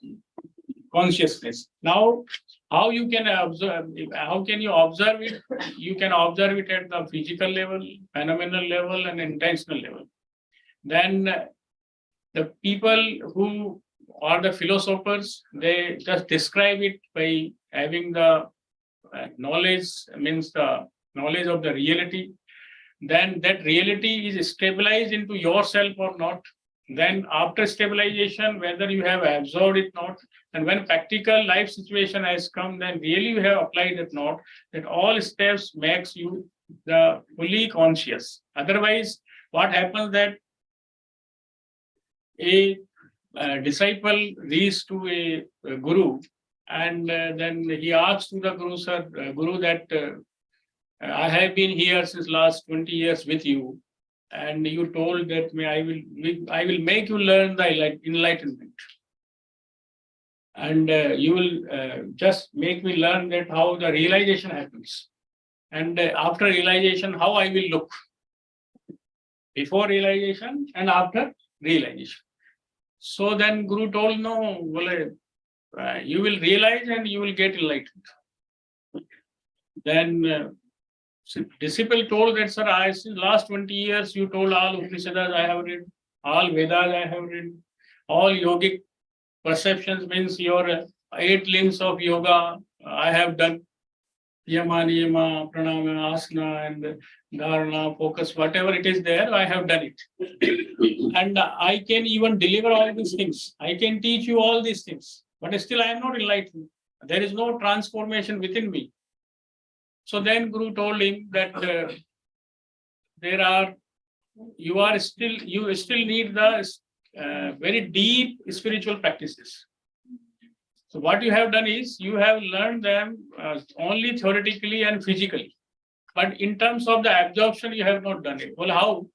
consciousness. Now, how you can observe, how can you observe it? You can observe it at the physical level, phenomenal level, and intentional level. Then the people who are the philosophers, they just describe it by having the knowledge, means the knowledge of the reality. Then that reality is stabilized into yourself or not. Then after stabilization, whether you have absorbed it or not, and when practical life situation has come, then really you have applied it not, that all steps makes you the fully conscious. Otherwise, what happens that a disciple reaches to a guru, and then he asks to the guru, sir, guru, that I have been here since last 20 years with you, and you told that I will make you learn the enlightenment, and you will just make me learn that how the realization happens, and after realization how I will look, before realization and after realization. So then Guru told, no, you will realize and you will get enlightened. Then disciple told that, sir, since last 20 years, you told all Upanishads I have read, all Vedas I have read, all yogic perceptions, means your 8 limbs of yoga I have done. Yama, Niyama, Pranama, Asana, and Dharana, focus, whatever it is there, I have done it. And I can even deliver all these things. I can teach you all these things, but still I am not enlightened. There is no transformation within me. So then Guru told him that you still need the very deep spiritual practices. So what you have done is you have learned them only theoretically and physically. But in terms of the absorption, you have not done it. Well, how?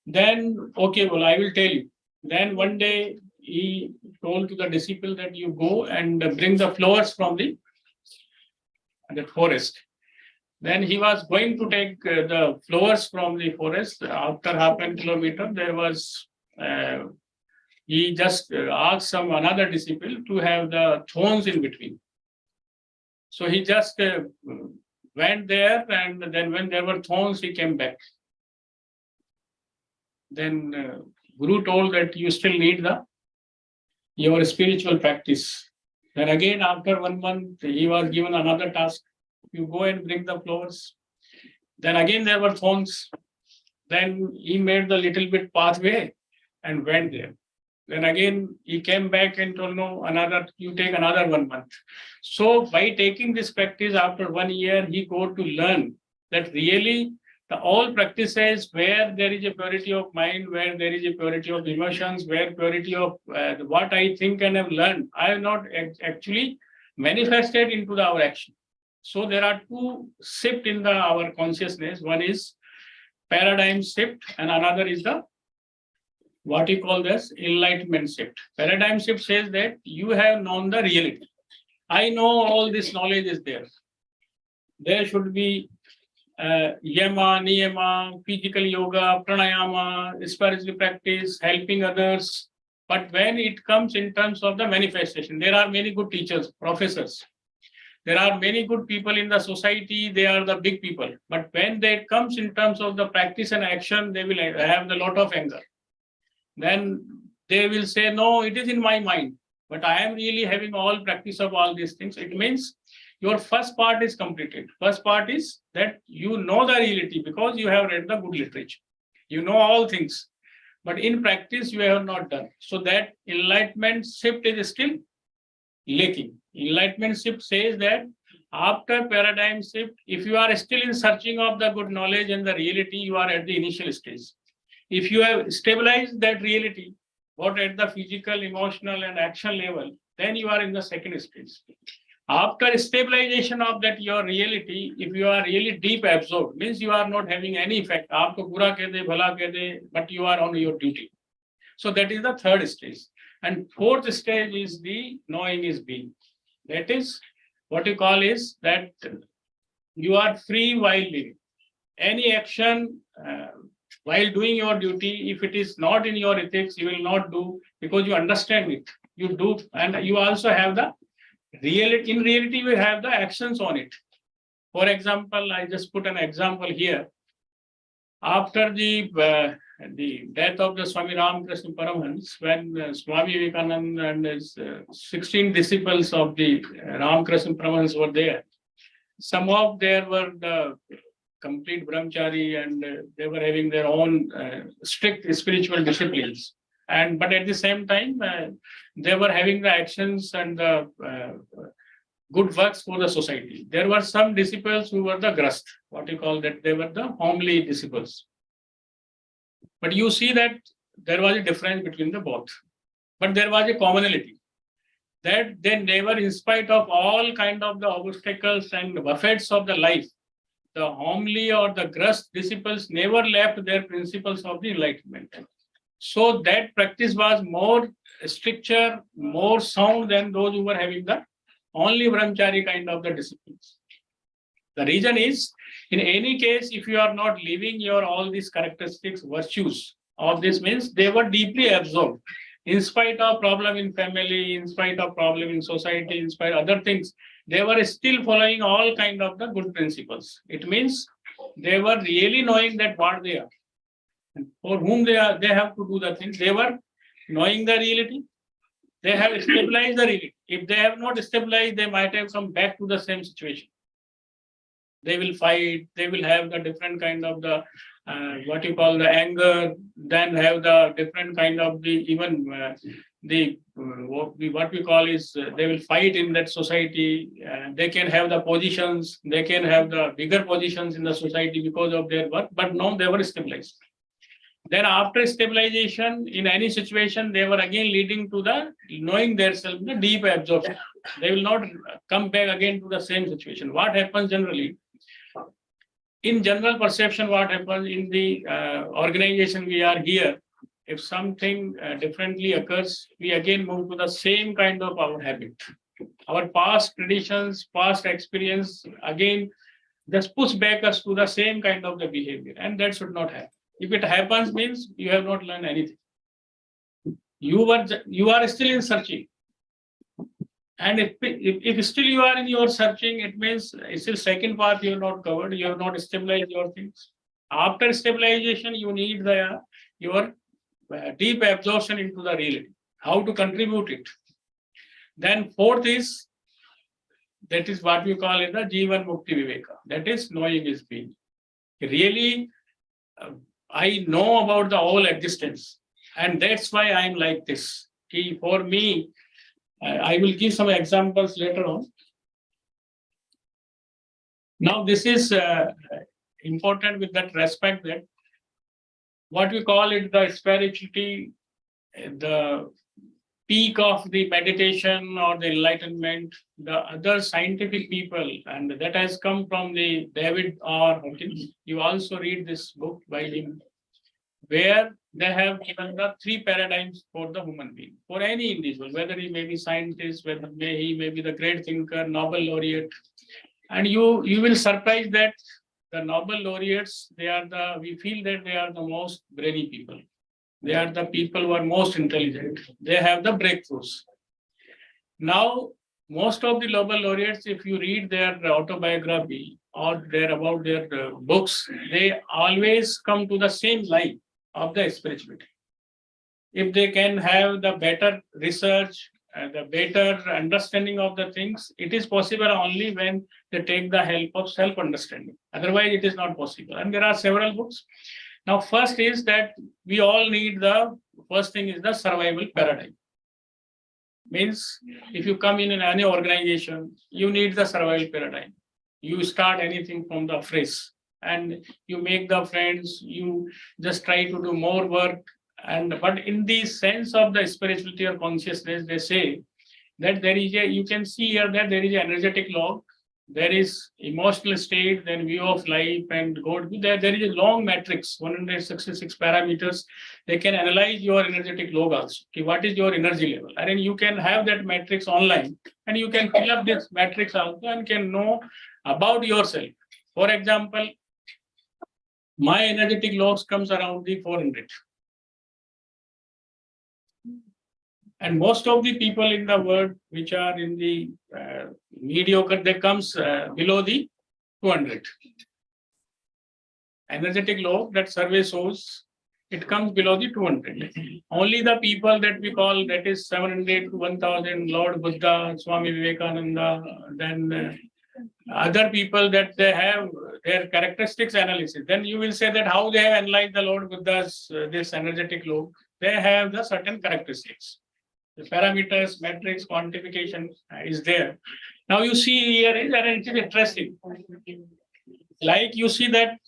Then, okay, well, I will tell you. Then one day he told to the disciple that you go and bring the flowers from the forest. Then he was going to take the flowers from the forest. After half a kilometer, there was, he just asked another disciple to have the thorns in between. So he just went there, and then when there were thorns, he came back. Then Guru told that you still need your spiritual practice. Then again, after 1 month, he was given another task. You go and bring the flowers. Then again, there were thorns. Then he made the little bit pathway and went there. Then again, he came back and told, no, you take another 1 month. So by taking this practice after 1 year, he got to learn that really all practices where there is a purity of mind, where there is a purity of emotions, where purity of what I think and have learned, I have not actually manifested into our action. So there are two shifts in our consciousness. One is paradigm shift and another is the what you call this enlightenment shift. Paradigm shift says that you have known the reality. I know all this knowledge is there. There should be yama, niyama, physical yoga, pranayama, spiritual practice, helping others. But when it comes in terms of the manifestation, there are many good teachers, professors. There are many good people in the society, they are the big people. But when it comes in terms of the practice and action, they will have a lot of anger. Then they will say, no, it is in my mind, but I am really having all practice of all these things. It means your first part is completed. First part is that you know the reality because you have read the good literature. You know all things, but in practice you have not done. So that enlightenment shift is still lacking. Enlightenment shift says that after paradigm shift, if you are still in searching of the good knowledge and the reality, you are at the initial stage. If you have stabilized that reality, what at the physical, emotional, and action level, then you are in the second stage. After stabilization of that your reality, if you are really deep absorbed, means you are not having any effect. Aapko bura keh de, bhala keh de, but you are on your duty. So that is the third stage. And fourth stage is the knowing is being. That is what you call is that you are free while living. Any action while doing your duty, if it is not in your ethics, you will not do because you understand it. You do, and you also have the reality. In reality, you have the actions on it. For example, I just put an example here. After the death of the Swami Ramakrishna Paramhans, when Swami Vivekananda and his 16 disciples of the Ramakrishna Paramhans were there, some of there were the complete brahmachari and they were having their own strict spiritual disciplines. But at the same time, they were having the actions and the good works for the society. There were some disciples who were the grust, what you call that, they were the homely disciples. But you see that there was a difference between the both. But there was a commonality that they never, in spite of all kind of the obstacles and buffets of the life, the homely or the grust disciples never left their principles of the enlightenment. So that practice was more stricter, more sound than those who were having the only brahmachari kind of the disciplines. The reason is, in any case, if you are not living your all these characteristics, virtues of this means they were deeply absorbed. In spite of problem in family, in spite of problem in society, in spite of other things, they were still following all kind of the good principles. It means they were really knowing that what they are. And for whom they are, they have to do the things. They were knowing the reality. They have stabilized the reality. If they have not stabilized, they might have come back to the same situation. They will fight. They will have the different kind of the what you call the anger. Then have the different kind of the even what we call is they will fight in that society. They can have the positions. They can have the bigger positions in the society because of their work. But no, they were stabilized. Then after stabilization, in any situation, they were again leading to the knowing themselves, the deep absorption. They will not come back again to the same situation. What happens generally? In general perception, what happens in the organization we are here, if something differently occurs, we again move to the same kind of our habit. Our past traditions, past experience, again, just push back us to the same kind of the behavior. And that should not happen. If it happens, means you have not learned anything. You are still in searching. And if still you are in your searching, it means still second part you have not covered, you have not stabilized your things. After stabilization, you need your deep absorption into the reality, how to contribute it. Then fourth is, that is what we call it the Jivan Mukti Viveka, that is knowing is being. Really, I know about the whole existence, and that's why I'm like this. For me, I will give some examples later on. Now, this is important with that respect, that what we call it the spirituality, the peak of the meditation or the enlightenment, the other scientific people, and that has come from the David R. Hawkins. You also read this book by him, where they have given the three paradigms for the human being, for any individual, whether he may be scientist, whether he may be the great thinker, Nobel laureate. And you will surprise that the Nobel laureates, we feel that they are the most brainy people. They are the people who are most intelligent. They have the breakthroughs. Now, most of the Nobel laureates, if you read their autobiography or about their books, they always come to the same line of the spirituality. If they can have the better research, the better understanding of the things, it is possible only when they take the help of self-understanding. Otherwise, it is not possible. And there are several books. Now, first is that we all need first thing is the survival paradigm. Means if you come in any organization, you need the survival paradigm. You start anything from the fresh and you make the friends, you just try to do more work. But in the sense of the spirituality or consciousness, they say that you can see here that there is an energetic log, there is emotional state, then view of life and God. There is a long matrix, 166 parameters. They can analyze your energetic log also. Okay, what is your energy level? And then you can have that matrix online and you can fill up this matrix also and can know about yourself. For example, my energetic logs comes around the 400. And most of the people in the world which are in the mediocre, they comes below the 200. Energetic log, that survey shows, it comes below the 200. Only the people that we call, that is 700 to 1000, Lord Buddha, Swami Vivekananda, then other people that they have their characteristics analysis. Then you will say that how they have analyzed the Lord Buddha's this energetic log. They have the certain characteristics. The parameters, metrics, quantification is there. Now you see here, and it is interesting. Like you see that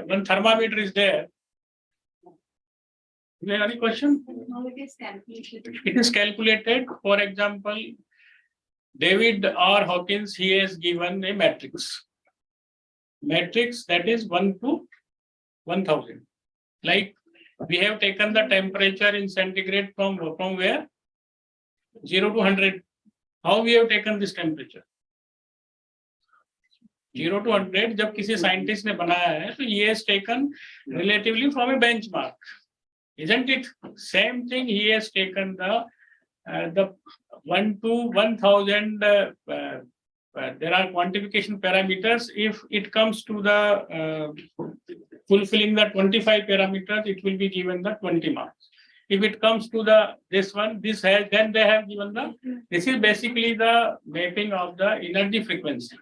one thermometer is there. Do you have any question? No, it is calculated. It is calculated. For example, David R. Hawkins, he has given a matrix. Matrix that is 1 to 1000. Like we have taken the temperature in centigrade from where? 0 to 100. How we have taken this temperature? 0 to 100. जब किसी scientist ने बनाया है, तो he has taken relatively from a benchmark, isn't it? Same thing. He has taken the 1 to 1000. There are quantification parameters. If it comes to the fulfilling the 25 parameters, it will be given the 20 marks. If it comes to then they have given this is basically the mapping of the energy frequency.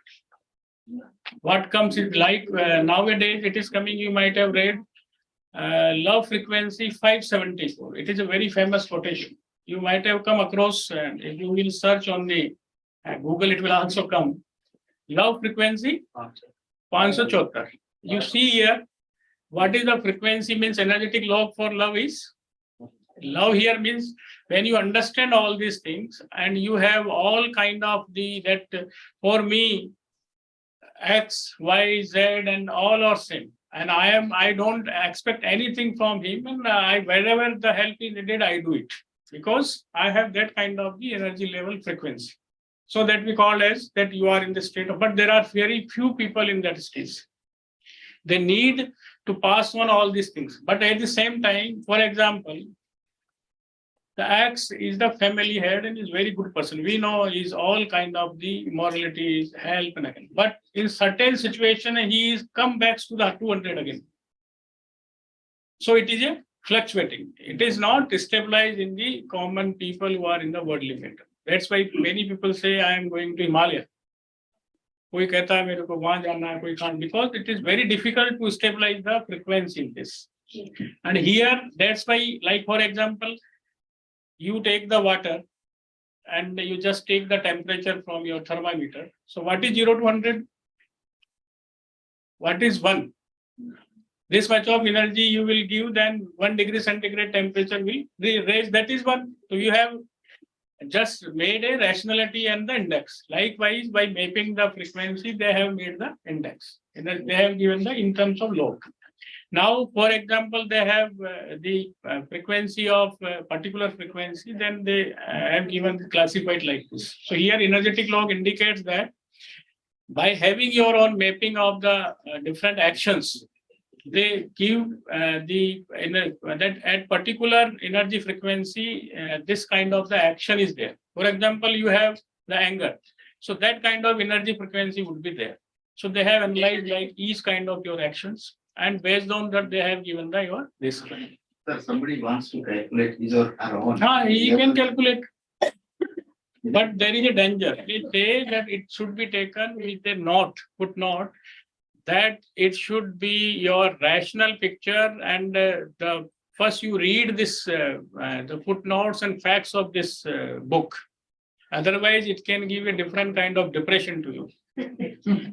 What comes is like nowadays it is coming, you might have read love frequency 574. It is a very famous quotation. You might have come across, if you will search on the Google, it will also come. Love frequency 574. You see here What is the frequency means energetic log for love is? Love here means when you understand all these things and you have all kind of that for me, X, Y, Z and all are same. And I don't expect anything from him, and wherever the help is needed, I do it. Because I have that kind of the energy level frequency. So that we call as that you are in the state of, but there are very few people in that stage. They need to pass on all these things. But at the same time, for example, the X is the family head and is very good person. We know he's all kind of the morality, help and again. But in certain situation, he is come back to the 200 again. So it is a fluctuating. It is not stabilized in the common people who are in the worldly matter. That's why many people say, I am going to Himalaya. कोई कहता है मेरे को वहां जाना है, कोई can't, because it is very difficult to stabilize the frequency in this. And here, that's why, like for example, you take the water and you just take the temperature from your thermometer. So what is 0 to 100? What is 1? This much of energy you will give, then 1 degree centigrade temperature will raise, that is 1. So you have just made a rationality and the index. Likewise, by mapping the frequency, they have made the index. And then they have given the in terms of log. Now, for example, they have the frequency of particular frequency, then they have given classified like this. So here energetic log indicates that by having your own mapping of the different actions, they give that at particular energy frequency, this kind of the action is there. For example, you have the anger. So that kind of energy frequency would be there. So they have analyzed like each kind of your actions. And based on that, they have given the your this. Sir, somebody wants to calculate his or her own. He can calculate. But there is a danger. They say that it should be taken with a note, footnote, that it should be your rational picture, and the first you read this the footnotes and facts of this book. Otherwise, it can give a different kind of depression to you.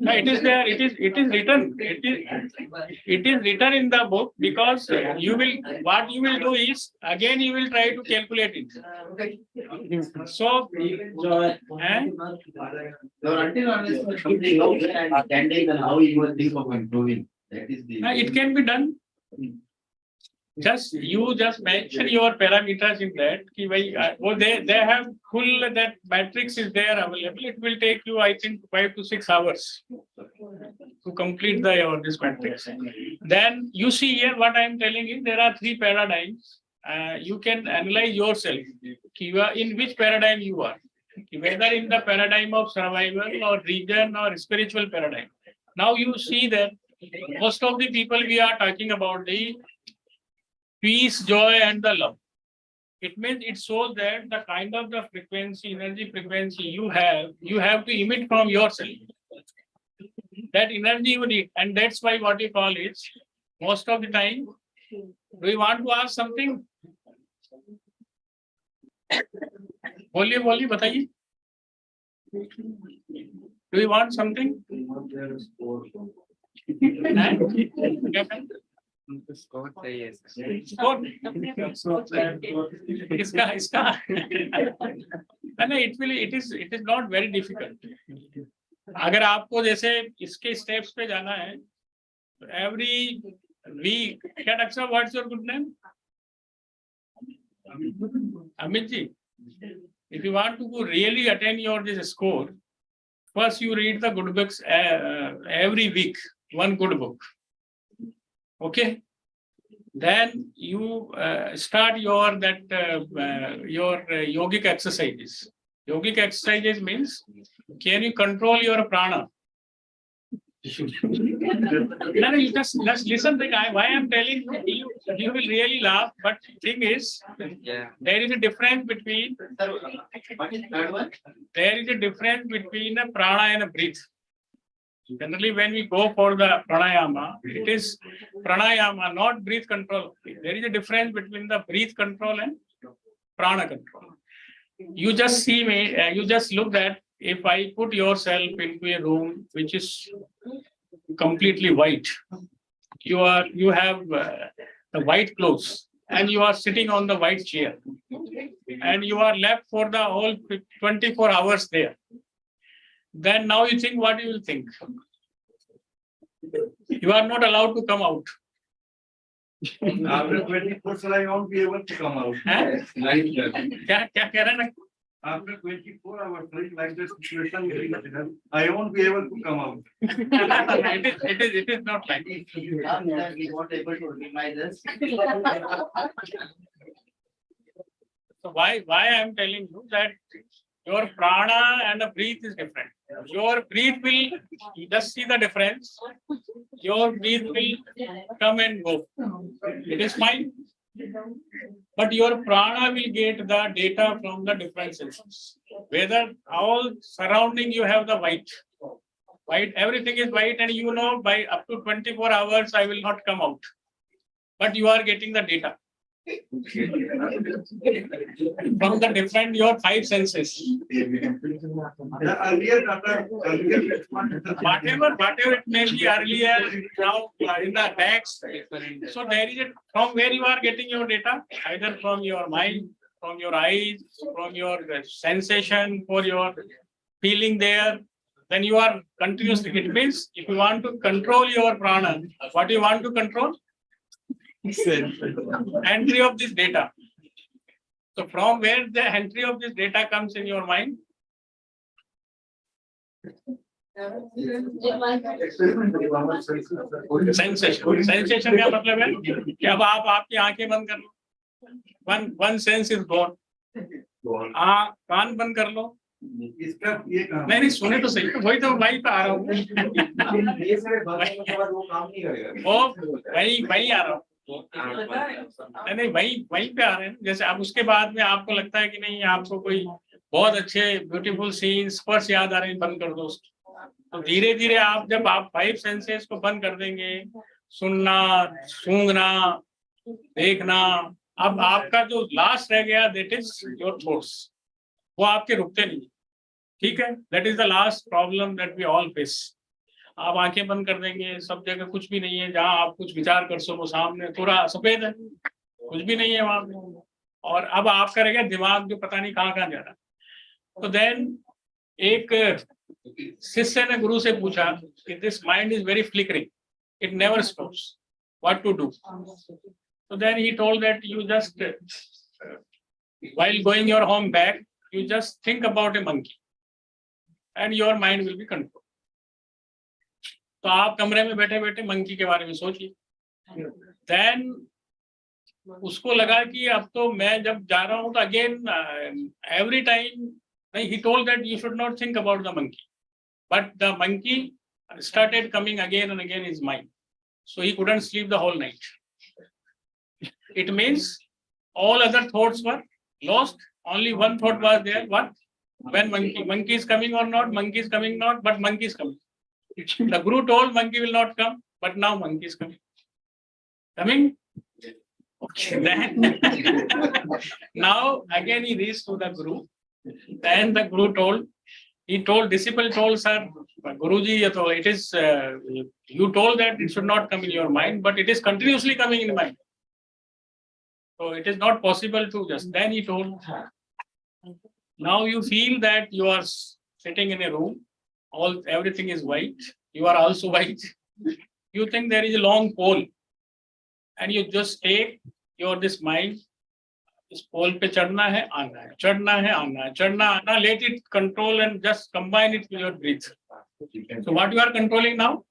No, it is there. It is written. It is written in the book, because you will, what you will do is again you will try to calculate it. So, So until unless somebody knows and understanding, then how you will think of improving. That is the. it can be done. You just mention your parameters in that. They have full that matrix is there available. It will take you, I think, 5 to 6 hours to complete this matrix. Then you see here what I am telling you. There are 3 paradigms. You can analyze yourself. In which paradigm you are, whether in the paradigm of survival or region or spiritual paradigm. Now you see that most of the people we are talking about the peace, joy, and the love. It means it shows that the kind of the frequency, energy frequency you have to emit from yourself. That energy you need, and that's why what you call it. Most of the time, do you want to ask something? बोलिए बताइए. Do you want something? Score चाहिए. इसका it is not very difficult. अगर आपको जैसे इसके steps पे जाना है, every week, क्या डॉक्टर साहब, what's your good name? Amit ji, if you want to really attain your this score, first you read the good books every week, one good book. Okay, then you start your yogic exercises. Yogic exercises means, can you control your prana? No, you just listen. Why I'm telling you, you will really laugh. But thing is, there is a difference between. What is third one? There is a difference between a prana and a breath. Generally, when we go for the pranayama, it is pranayama, not breath control. There is a difference between the breath control and prana control. You just see me, you just look at, if I put yourself into a room which is completely white, you have the white clothes and you are sitting on the white chair and you are left for the whole 24 hours there. Then now you think what you will think. You are not allowed to come out. After 24 I won't be able to come out. हैं? क्या कह रहे हैं ना? After 24 hours, like the situation, I won't be able to come out. It is not like If you learn that we won't able to recognize us. so. Why I am telling you that your prana and the breath is different. Your breath will, you just see the difference. Your breath will come and go. It is fine. But your prana will get the data from the different senses. Whether all surrounding you have the white. White, everything is white, and you know by up to 24 hours I will not come out. But you are getting the data from the different your 5 senses. The earlier data, earlier Whatever it may be earlier, now in the next. So there is a, from where you are getting your data, either from your mind, from your eyes, from your sensation, for your feeling there. Then you are continuously. It means if you want to control your prana, what you want to control? Entry of this data. So from where the entry of this data comes in your mind? Sensation. Sensation क्या मतलब है कि अब आप आपकी आंखें बंद कर लो. One sense is gone. कान बंद कर लो. इसका ये काम नहीं सुने तो सही. वही तो वही पे आ रहा हूँ. ये सारे बातों के बाद वो काम नहीं करेगा. वो वही आ रहा हूँ. नहीं वहीं पे आ रहे हैं. जैसे अब उसके बाद में आपको लगता है कि नहीं आपको कोई बहुत अच्छे ब्यूटीफुल सीन्स स्पर्श याद आ रहे हैं, बंद कर दो उसको. तो धीरे धीरे आप जब आप 5 सेंसेस को बंद कर देंगे, सुनना, सूंघना, देखना, अब आपका जो लास्ट रह गया दैट इज योर थॉट्स. वो आपके रुकते नहीं. ठीक है. That is the last problem that we all face. आप आंखें बंद कर देंगे, सब जगह कुछ भी नहीं है. जहां आप कुछ विचार कर सको सामने पूरा सफेद है, कुछ भी नहीं है वहां पे. और अब आपका रह गया दिमाग जो पता नहीं कहाँ कहाँ जा रहा है. तो देन एक शिष्य ने गुरु से पूछा कि this mind is very flickering, it never stops, what to do. So then he told that you just while going your home back, you just think about a monkey and your mind will be controlled. तो आप कमरे में बैठे बैठे monkey के बारे में सोचिए. Then उसको लगा कि अब तो मैं जब जा रहा हूँ तो again every time he told that you should not think about the monkey, but the monkey started coming again and again in his mind. So he couldn't sleep the whole night. It means all other thoughts were lost. Only one thought was there. What? When monkey is coming or not, monkey is coming not, but monkey is coming. The guru told monkey will not come, but now monkey is coming. Coming? Okay. Then now again he reached to the guru. Then the guru told, disciple told, sir, Guruji, it is, you told that it should not come in your mind, but it is continuously coming in mind. So it is not possible to just. Then he told, now you feel that you are sitting in a room, everything is white, you are also white. You think there is a long pole, and you just take this mind, इस पोल पे चढ़ना है, आना है, चढ़ना है, आना है, चढ़ना, आना. Let it control and just combine it with your breath. So what you are controlling now?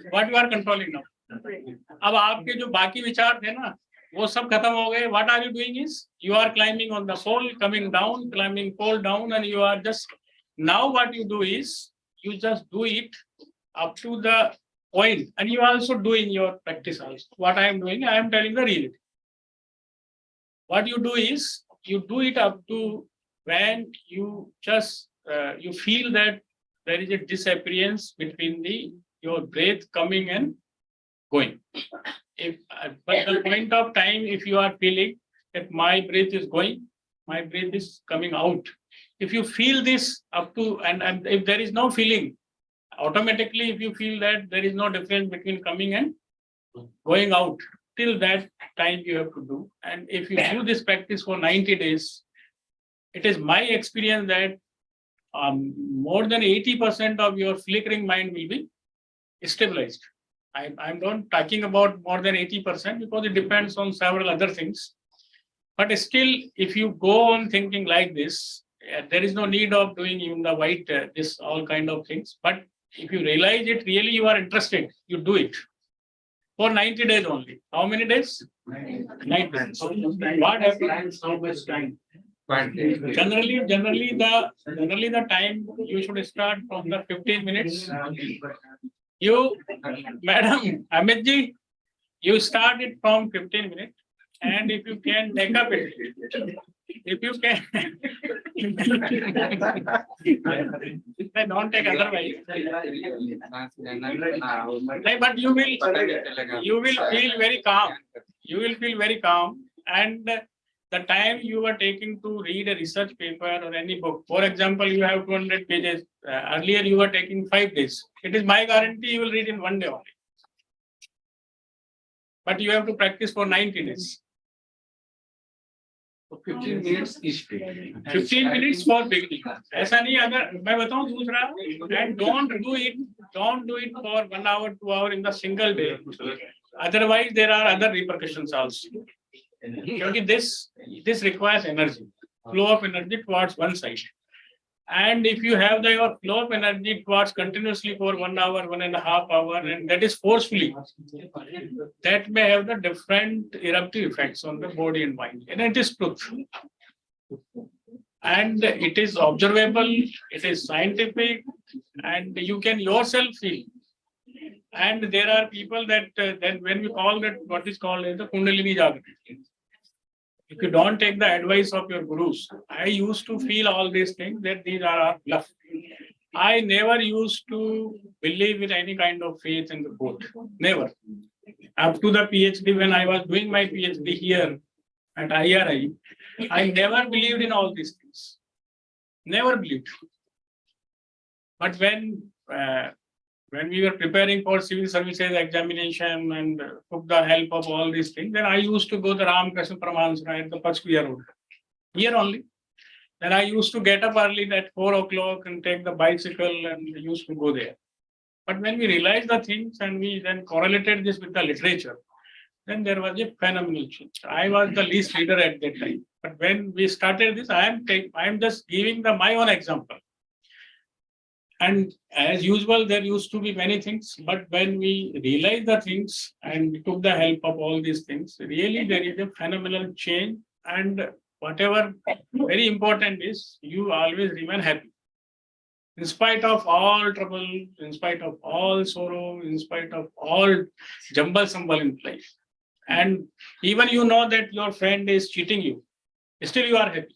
What you are controlling now? अब आपके जो बाकी विचार थे ना, वो सब खत्म हो गए. What are you doing is you are climbing on the pole, coming down, climbing pole down, and you are just now what you do is you just do it up to the point, and you also do in your practice also. What I am doing, I am telling the reality. What you do is you do it up to when you just you feel that there is a disappearance between your breath coming and going. But the point of time, if you are feeling that my breath is going, my breath is coming out. If you feel this up to and if there is no feeling, Automatically, if you feel that there is no difference between coming and going out, till that time you have to do. And if you do this practice for 90 days, it is my experience that more than 80% of your flickering mind will be stabilized. I'm not talking about more than 80% because it depends on several other things. But still, if you go on thinking like this, there is no need of doing even the white, this all kind of things. But if you realize it really you are interested, you do it for 90 days only. How many days? 90 days. What happens? How much time? Generally the time you should start from the 15 minutes. You, Madam Amitji, you start it from 15 minutes. And if you can take up it, if you can, I don't take otherwise. But you will feel very calm. You will feel very calm. And the time you are taking to read a research paper or any book, for example, you have 200 pages. Earlier you were taking 5 days. It is my guarantee you will read in 1 day only. But you have to practice for 90 days. 15 minutes each day. 15 minutes for beginning. ऐसा नहीं अगर मैं बताऊं दूसरा, and don't do it for 1 hour, 2 hours in the single day. Otherwise, there are other repercussions also. Because this requires energy, flow of energy towards one side. And if you have your flow of energy towards continuously for 1 hour, 1.5 hours, and that is forcefully, that may have the different eruptive effects on the body and mind. And it is truth. And it is observable, it is scientific, and you can yourself feel. And there are people that then when we call that what is called as the Kundalini Jagrati. If you don't take the advice of your gurus, I used to feel all these things that these are our bluff. I never used to believe in any kind of faith in the boat. Never. Up to the PhD, when I was doing my PhD here at IRI, I never believed in all these things. Never believed. But when we were preparing for civil services examination and took the help of all these things, then I used to go to Ramakrishna Paramahansa at the Pachkuya Road. Here only. Then I used to get up early at 4 o'clock and take the bicycle and used to go there. But when we realized the things and we then correlated this with the literature, then there was a phenomenal change. I was the least reader at that time. But when we started this, I am just giving my own example. And as usual, there used to be many things, but when we realized the things and we took the help of all these things, really there is a phenomenal change. And whatever very important is, you always remain happy. In spite of all trouble, in spite of all sorrow, in spite of all jumble sumble in life. And even you know that your friend is cheating you, still you are happy.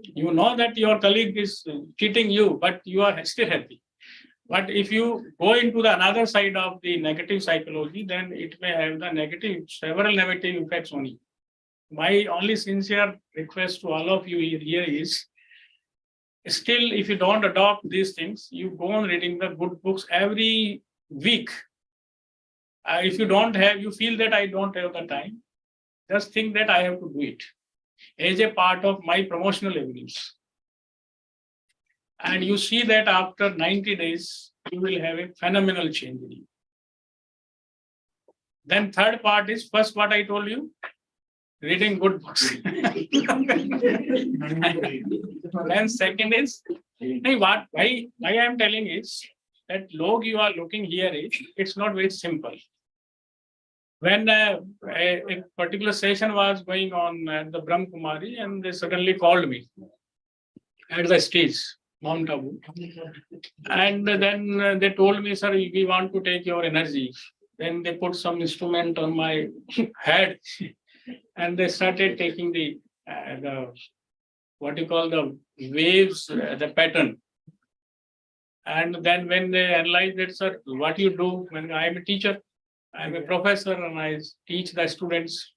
You know that your colleague is cheating you, but you are still happy. But if you go into the another side of the negative psychology, then it may have the several negative effects on you. My only sincere request to all of you here is, still, if you don't adopt these things, you go on reading the good books every week. If you feel that I don't have the time, just think that I have to do it as a part of my promotional evidence. And you see that after 90 days, you will have a phenomenal change in you. Then third part is, first what I told you, reading good books. Then second is, why I am telling is, that log you are looking here is, it's not very simple. When a particular session was going on at the Brahm Kumari, and they suddenly called me at the stage, Mount Abu. And then they told me, sir, we want to take your energy. Then they put some instrument on my head and they started taking the what you call the waves, the pattern. And then when they analyzed it, sir, what you do when I am a teacher, I am a professor and I teach the students.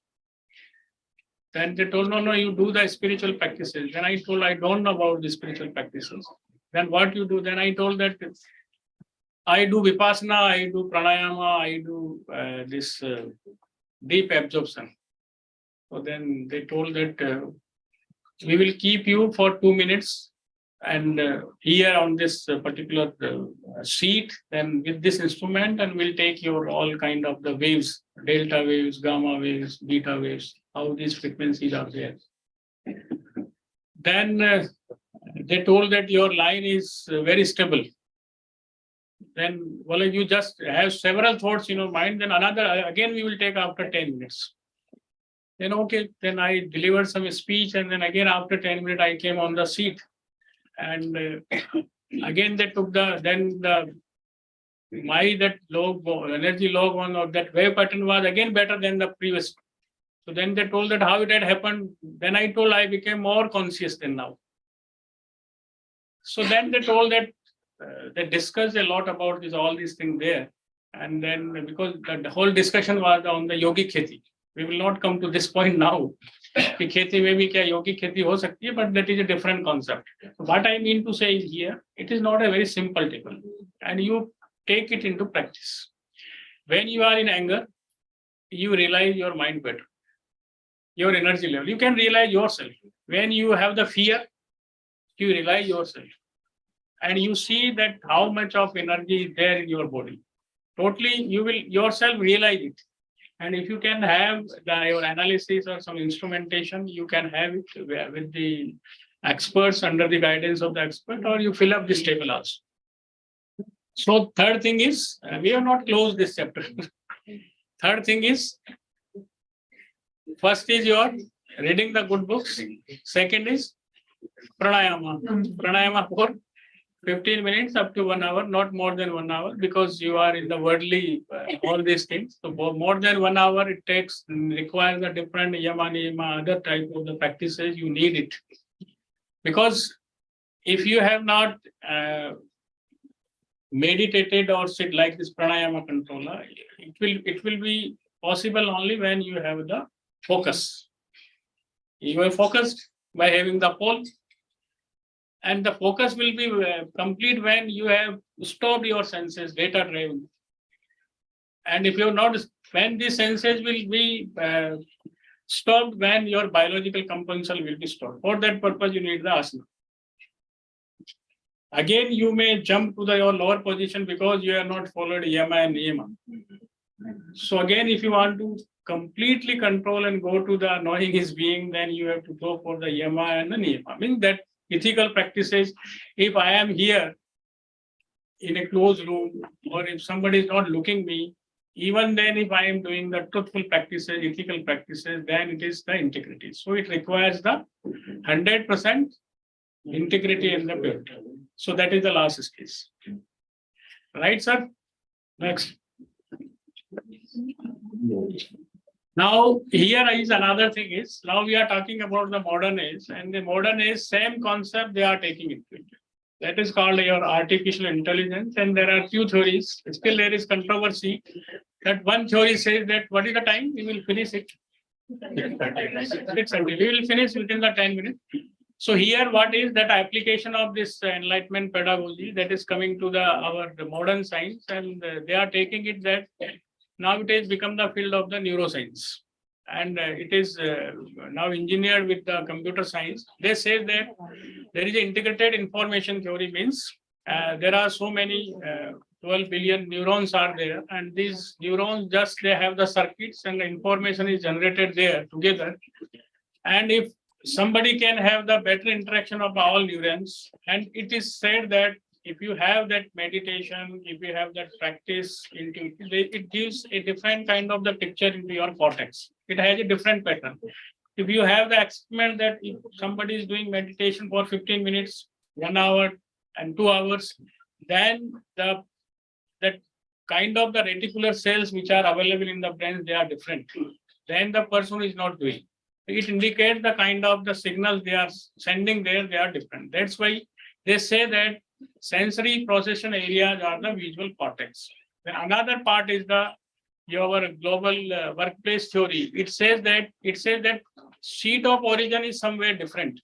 Then they told, no, you do the spiritual practices. Then I told, I don't know about the spiritual practices. then what you do? Then I told that I do vipassana, I do pranayama, I do this deep absorption. So then they told that we will keep you for 2 minutes and here on this particular sheet, then with this instrument, and we'll take your all kind of the waves, delta waves, gamma waves, beta waves, how these frequencies are there. Then they told that your line is very stable. Then, well, you just have several thoughts in your mind, then another, again, we will take after 10 minutes. Then, okay, then I delivered some speech, and then again, after 10 minutes, I came on the seat. And again, they took my that log, energy log one or that wave pattern was again better than the previous. So then they told that how it had happened. Then I told I became more conscious than now. So then they told that they discussed a lot about this, all these things there. And then because the whole discussion was on the yogic kheti. We will not come to this point now. कि खेती में भी क्या योगिक खेती हो सकती है, but that is a different concept. So what I mean to say is here, it is not a very simple table, and you take it into practice. When you are in anger, you realize your mind better, your energy level. You can realize yourself. When you have the fear, you realize yourself, and you see that how much of energy is there in your body. Totally, you will yourself realize it. And if you can have your analysis or some instrumentation, you can have it with the experts under the guidance of the expert, or you fill up this table also. So third thing is, we have not closed this chapter. Third thing is, first is your reading the good books. Second is pranayama. Pranayama for 15 minutes up to 1 hour, not more than 1 hour, because you are in the worldly, all these things. So more than 1 hour, it requires a different yama, niyama, other type of the practices. You need it. Because if you have not meditated or sit like this pranayama controller, it will be possible only when you have the focus. You are focused by having the pole. And the focus will be complete when you have stopped your senses, data driven. And if you have not, when the senses will be stopped, when your biological compulsion will be stopped. For that purpose, you need the asana. Again, you may jump to your lower position because you have not followed yama and niyama. So again, if you want to completely control and go to the knowing his being, then you have to go for the yama and the niyama. Means that ethical practices, if I am here in a closed room, or if somebody is not looking me, even then if I am doing the truthful practices, ethical practices, then it is the integrity. So it requires the 100% integrity and the purity. So that is the last stage. Right, sir? Next. Now, here is another thing is, now we are talking about the modern age, and the modern age, same concept they are taking into it. That is called your artificial intelligence, and there are few theories. Still there is controversy. That one theory says that what is the time? We will finish it. 6:30. We will finish within the 10 minutes. So here what is that application of this enlightenment pedagogy that is coming to our modern science, and they are taking it that now it has become the field of the neuroscience, and it is now engineered with the computer science. They say that there is an integrated information theory, means there are so many 12 billion neurons are there, and these neurons just they have the circuits and the information is generated there together. And if somebody can have the better interaction of all neurons, and it is said that if you have that meditation, if you have that practice into it, it gives a different kind of the picture into your cortex. It has a different pattern. If you have the experiment that if somebody is doing meditation for 15 minutes, 1 hour and 2 hours, then that kind of the reticular cells which are available in the brain, they are different. Then the person is not doing. It indicates the kind of the signals they are sending there, they are different. That's why they say that sensory procession areas are the visual cortex. Then another part is your global workplace theory. It says that seat of origin is somewhere different,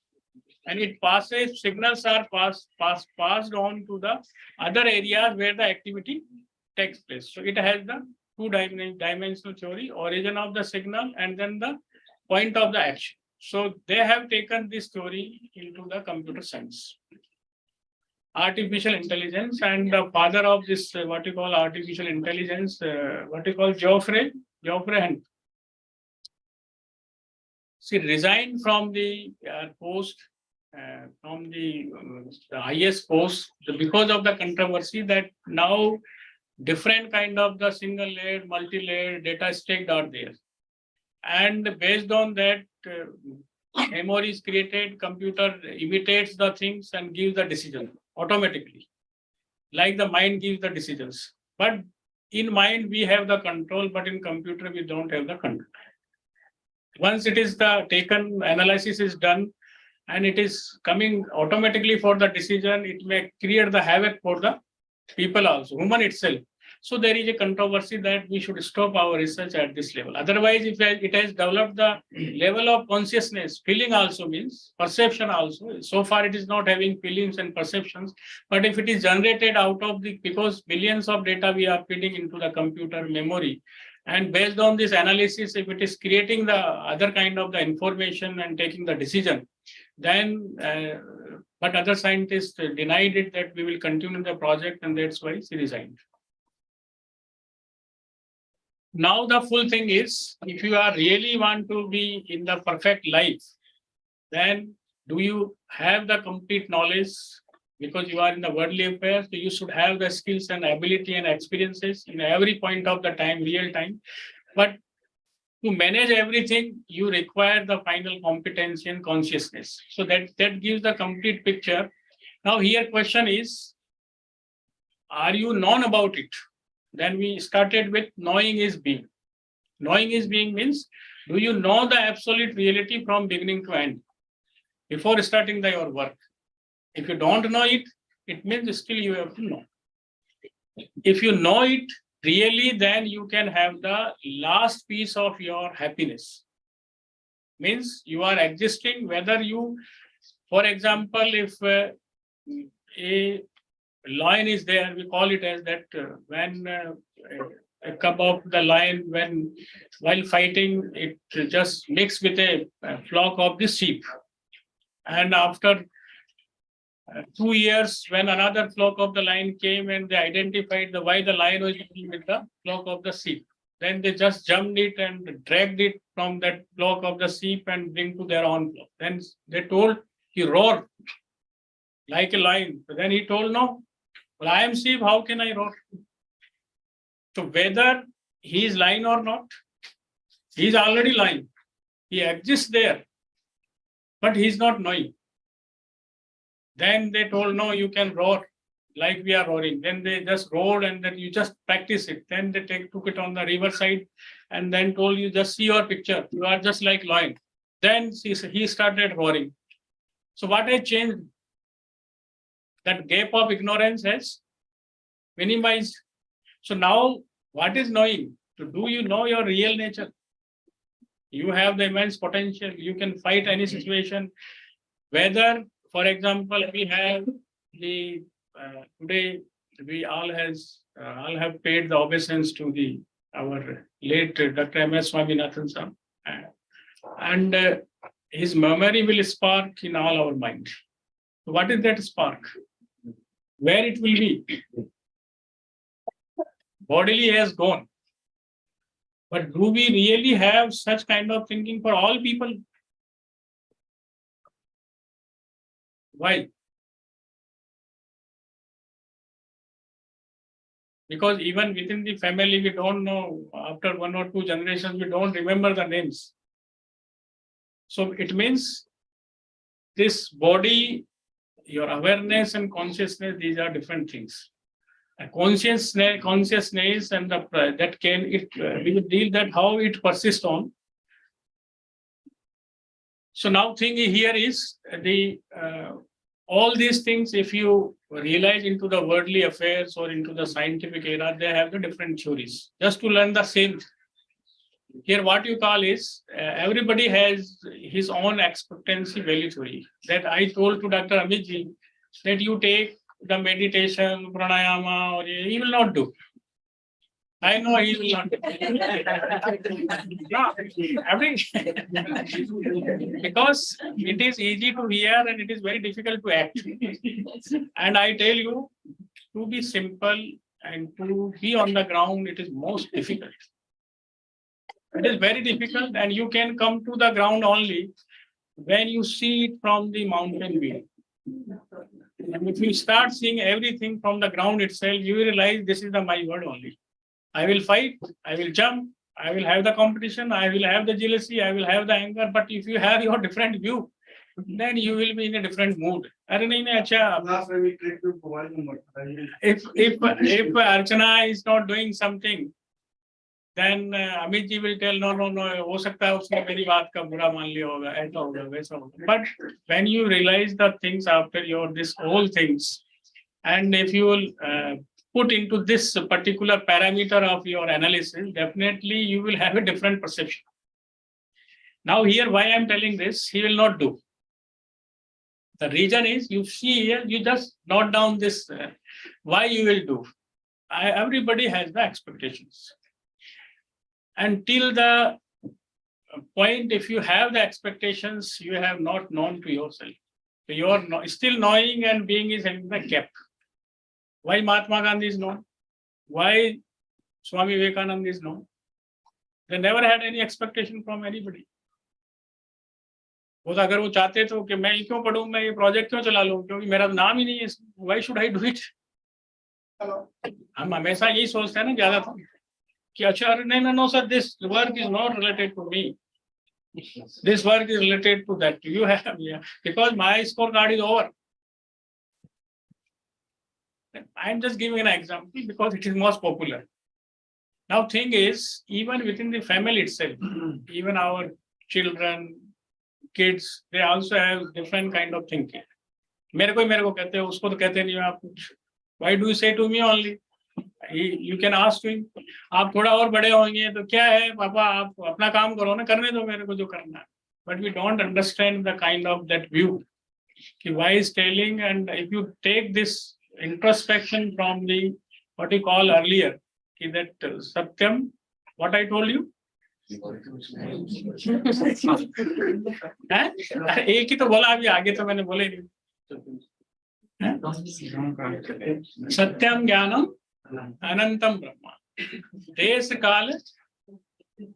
and it passes, signals are passed on to the other areas where the activity takes place. So it has the two-dimensional theory, origin of the signal and then the point of the action. So they have taken this theory into the computer science. Artificial intelligence, and the father of this, what you call artificial intelligence, what you call Geoffrey Hunt. She resigned from the post, from the highest post, because of the controversy that now different kind of the single layered, multi-layered data stack are there. And based on that, memory is created, computer imitates the things and gives the decision automatically. Like the mind gives the decisions. But in mind, we have the control, but in computer, we don't have the control. Once it is the taken, analysis is done, and it is coming automatically for the decision, it may create the havoc for the people also, human itself. So there is a controversy that we should stop our research at this level. Otherwise, if it has developed the level of consciousness, feeling also means perception also. So far, it is not having feelings and perceptions. But if it is generated out of the, because billions of data we are feeding into the computer memory, and based on this analysis, if it is creating the other kind of the information and taking the decision, then, but other scientists denied it that we will continue the project, and that's why she resigned. Now the full thing is, if you are really want to be in the perfect life, then do you have the complete knowledge? Because you are in the worldly affairs, so you should have the skills and ability and experiences in every point of the time, real time. But to manage everything, you require the final competency and consciousness. So that gives the complete picture. Now here question is, are you known about it? Then we started with knowing is being. Knowing is being means, do you know the absolute reality from beginning to end before starting your work? If you don't know it, it means still you have to know. If you know it really, then you can have the last piece of your happiness. Means you are existing, whether you, for example, if a lion is there, we call it as that when a cub of the lion, when while fighting, it just mixed with a flock of the sheep. And after 2 years, when another flock of the lion came and they identified why the lion was eating with the flock of the sheep, then they just jumped it and dragged it from that flock of the sheep and bring to their own flock. Then they told, he roared like a lion. So then he told, no, well, I am sheep, how can I roar? So whether he is lying or not, he is already lying. He exists there, but he is not knowing. Then they told, no, you can roar like we are roaring. Then they just roared, and then you just practice it. Then they took it on the riverside and then told you, just see your picture. You are just like lion. Then he started roaring. So what has changed? That gap of ignorance has minimized. So now what is knowing? So do you know your real nature? You have the immense potential. You can fight any situation. Whether, for example, we have the today we all have paid the obeisance to our late Dr. M.S. Swaminathan sir, and his memory will spark in all our mind. So what is that spark? Where it will be? Bodily has gone. But do we really have such kind of thinking for all people? Why? Because even within the family, we don't know, after 1 or 2 generations, we don't remember the names. So it means this body, your awareness and consciousness, these are different things. Consciousness and that can, we will deal that how it persists on. So now thing here is all these things, if you realize into the worldly affairs or into the scientific era, they have the different theories just to learn the same. Here, what you call is everybody has his own expectancy value theory. That I told to Dr. Amit ji that you take the meditation, pranayama, or he will not do. I know he will not do. No, I mean, because it is easy to hear and it is very difficult to act. And I tell you, to be simple and to be on the ground, it is most difficult. It is very difficult, and you can come to the ground only when you see it from the mountain view. And if you start seeing everything from the ground itself, you will realize this is my word only. I will fight, I will jump, I will have the competition, I will have the jealousy, I will have the anger. But if you have your different view, then you will be in a different mood. If Archana is not doing something, then Amit ji will tell, no, हो सकता है उसने मेरी बात का बुरा मान लिया होगा, ऐसा होगा, वैसा होगा. But when you realize the things after your this whole things, and if you will put into this particular parameter of your analysis, definitely you will have a different perception. Now here, why I am telling this, he will not do. The reason is, you see here, you just note down this, why you will do. Everybody has the expectations. Until the point, if you have the expectations, you have not known to yourself. So you are still knowing and being is in the gap. Why Mahatma Gandhi is known? Why Swami Vivekananda is known? They never had any expectation from anybody. वो तो अगर वो चाहते तो कि मैं क्यों पढ़ूं, मैं ये प्रोजेक्ट क्यों चला लूं, क्योंकि मेरा नाम ही नहीं है, why should I do it? हम हमेशा यही सोचते हैं ना ज्यादा था कि अच्छा नहीं no sir, this work is not related to me, this work is related to that you have, yeah, because my scorecard is over. I'm just giving an example because it is most popular. Now thing is, even within the family itself, even our children, kids, they also have different kind of thinking. मेरे को कहते हैं, उसको तो कहते नहीं हो आप कुछ. Why do you say to me only? You can ask him. आप थोड़ा और बड़े होंगे तो क्या है पापा, आप अपना काम करो ना, करने दो मेरे को जो करना है. But we don't understand the kind of that view. Why is telling, and if you take this introspection from the what you call earlier, that Satyam, what I told you. एक ही तो बोला अभी, आगे तो मैंने बोले नहीं. सत्यम ज्ञानम अनंतम ब्रह्मा, देश काल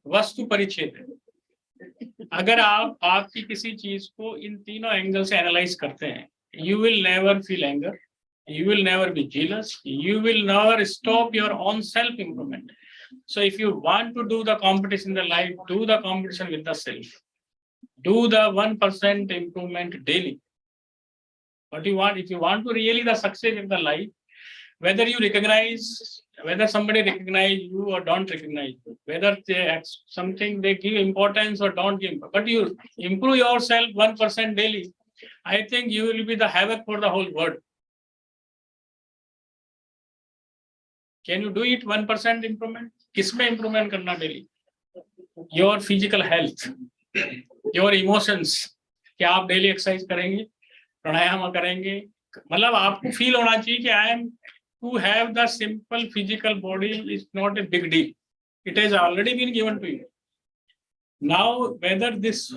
वस्तु परिच्छेद. अगर आप आपकी किसी चीज को इन तीनों एंगल से एनालाइज करते हैं, you will never feel anger, you will never be jealous, you will never stop your own self improvement. So if you want to do the competition in the life, do the competition with the self. Do the 1% improvement daily. What you want, if you want to really the success in the life, whether you recognize, whether somebody recognize you or don't recognize you, whether they something they give importance or don't give, but you improve yourself 1% daily, I think you will be the havoc for the whole world. Can you do it 1% improvement? किसमें improvement करना daily? Your physical health, your emotions. क्या आप daily exercise करेंगे, प्राणायाम करेंगे? मतलब आपको feel होना चाहिए कि I am to have the simple physical body is not a big deal. It has already been given to you. Now whether this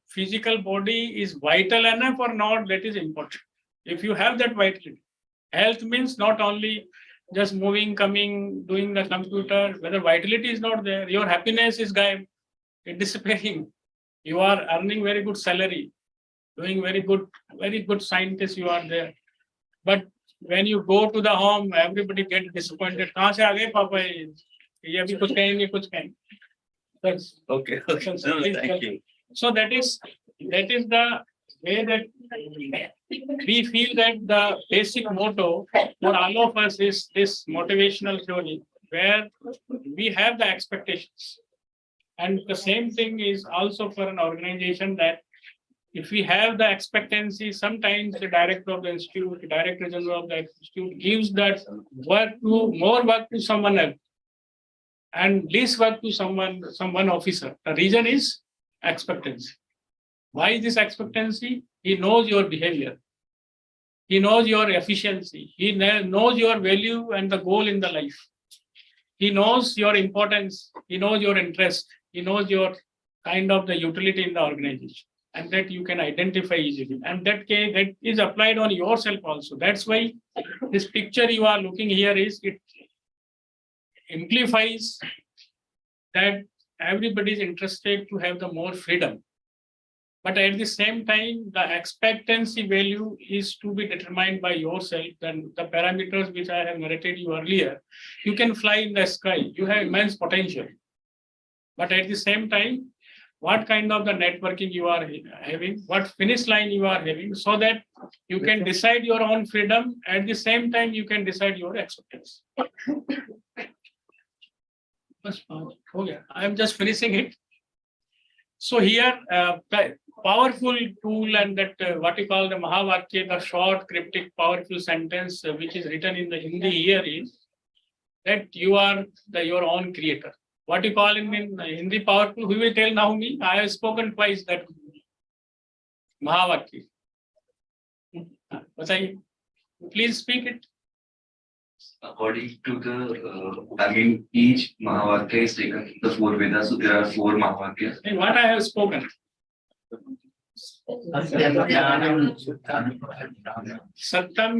physical body is vital enough or not, that is important. If you have that vitality, health means not only just moving, coming, doing the computer. Whether vitality is not there, your happiness is gaib, it's disappearing. You are earning very good salary, doing very good scientist, you are there. But when you go to the home, everybody gets disappointed. कहाँ से आ गए पापा ये अभी कुछ कहेंगे कुछ कहेंगे. Okay. No, thank you. So that is the way that we feel that the basic motto for all of us is this motivational theory, where we have the expectations. And the same thing is also for an organization, that if we have the expectancy, sometimes the director of the institute, the director general of the institute gives that more work to someone else. and least work to one officer. The reason is expectancy. Why is this expectancy? He knows your behavior. He knows your efficiency. He knows your value and the goal in the life. He knows your importance. He knows your interest. He knows your kind of the utility in the organization, and that you can identify easily. And that is applied on yourself also. That's why this picture you are looking here is, it implies that everybody is interested to have the more freedom. But at the same time, the expectancy value is to be determined by yourself. Then the parameters which I have narrated you earlier, you can fly in the sky. You have immense potential. But at the same time, what kind of the networking you are having, what finish line you are having, so that you can decide your own freedom. At the same time, you can decide your acceptance. Okay, I am just finishing it. So here, the powerful tool, and that what you call the Mahavakya, the short, cryptic, powerful sentence which is written in the Hindi here is that you are your own creator. What you call in Hindi powerful, who will tell now me? I have spoken twice that Mahavakya. Please speak it. According to the, each Mahavakya is taken from the 4 Vedas, so there are 4 Mahavakyas. And what I have spoken. Satyam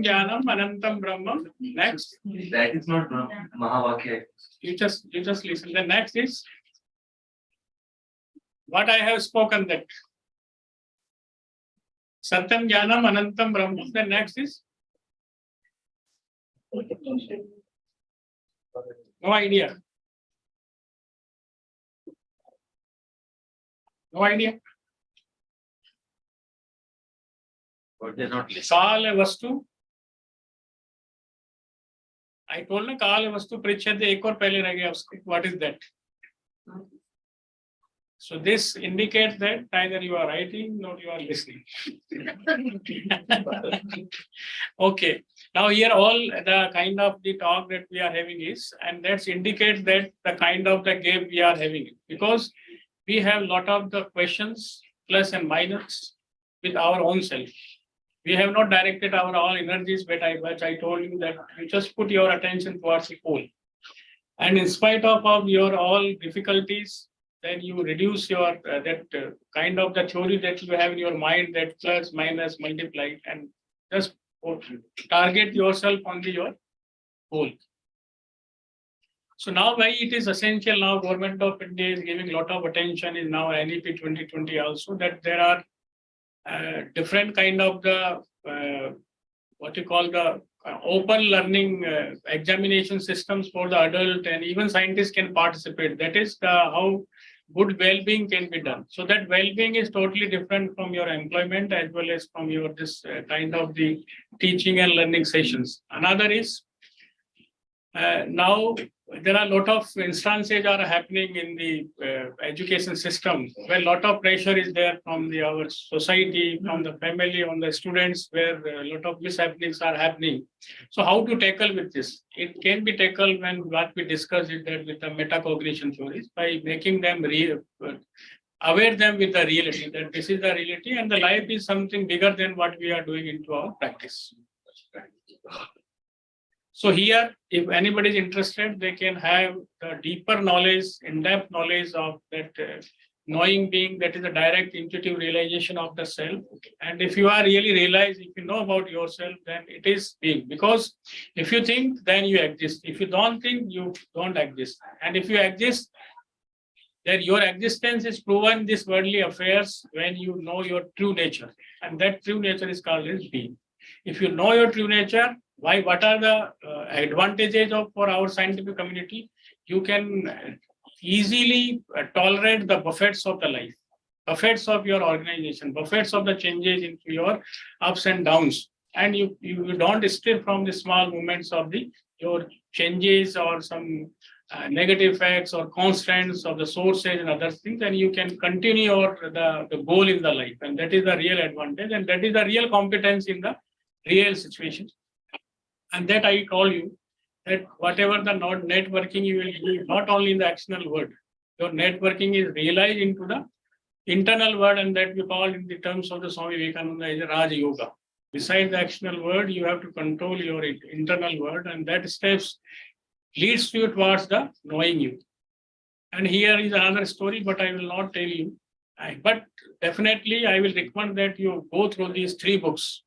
Jnanam Anantam Brahmam. Next. That is not Mahavakya. You just listen. The next is what I have spoken, that Satyam Jnanam Anantam Brahmam. The next is no idea. No idea. But they're not listening. Kala Vastu. I told na Kala Vastu Prichhad ek aur pehle reh gaya usko. What is that? So this indicates that either you are writing or you are listening. Okay. Now here all the kind of the talk that we are having is, and that indicates that the kind of the game we are having, because we have a lot of the questions plus and minus with our own self. We have not directed our all energies, but I told you that you just put your attention towards the goal. And in spite of your all difficulties, then you reduce your kind of the theory that you have in your mind, that plus, minus, multiply, and just target yourself on your goal. So now why it is essential now, Government of India is giving a lot of attention in now NEP 2020 also, that there are different kind of the what you call the open learning examination systems for the adult, and even scientists can participate. That is how good well-being can be done. So that well-being is totally different from your employment as well as from your this kind of the teaching and learning sessions. Another is now there are a lot of instances are happening in the education system where a lot of pressure is there from our society, from the family, on the students, where a lot of mishappenings are happening. So how to tackle with this? It can be tackled when what we discussed is that with the metacognition theories, by making them aware them with the reality, that this is the reality and the life is something bigger than what we are doing into our practice. So here, if anybody is interested, they can have the deeper knowledge, in-depth knowledge of that knowing being, that is a direct intuitive realization of the self. And if you are really realized, if you know about yourself, then it is being. Because if you think, then you exist. If you don't think, you don't exist. And if you exist, then your existence is proven in these worldly affairs when you know your true nature. And that true nature is called as being. If you know your true nature, what are the advantages for our scientific community? You can easily tolerate the buffets of the life, buffets of your organization, buffets of the changes into your ups and downs. And you don't steer from the small movements of your changes or some negative effects or constants of the sources and other things, and you can continue the goal in the life. And that is the real advantage, and that is the real competence in the real situation. And that I call you that whatever the not networking you will do, not only in the actional word, your networking is realized into the internal word, and that we call in the terms of the Swami Vivekananda as a Raj Yoga. Besides the actional word, you have to control your internal word, and that steps leads you towards the knowing you. And here is another story, but I will not tell you. But definitely, I will recommend that you go through these 3 books,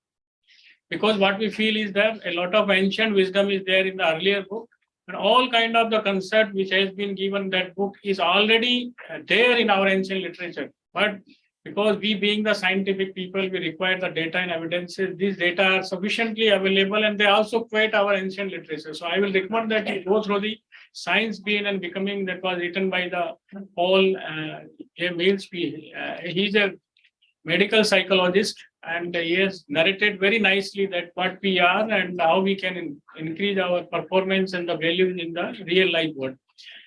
because what we feel is that a lot of ancient wisdom is there in the earlier book, and all kind of the concept which has been given that book is already there in our ancient literature. But because we being the scientific people, we require the data and evidences. These data are sufficiently available, and they also quote our ancient literature. So I will recommend that you go through the Science Being and Becoming, that was written by the Paul Mills. He's a medical psychologist, and he has narrated very nicely that what we are and how we can increase our performance and the values in the real life world.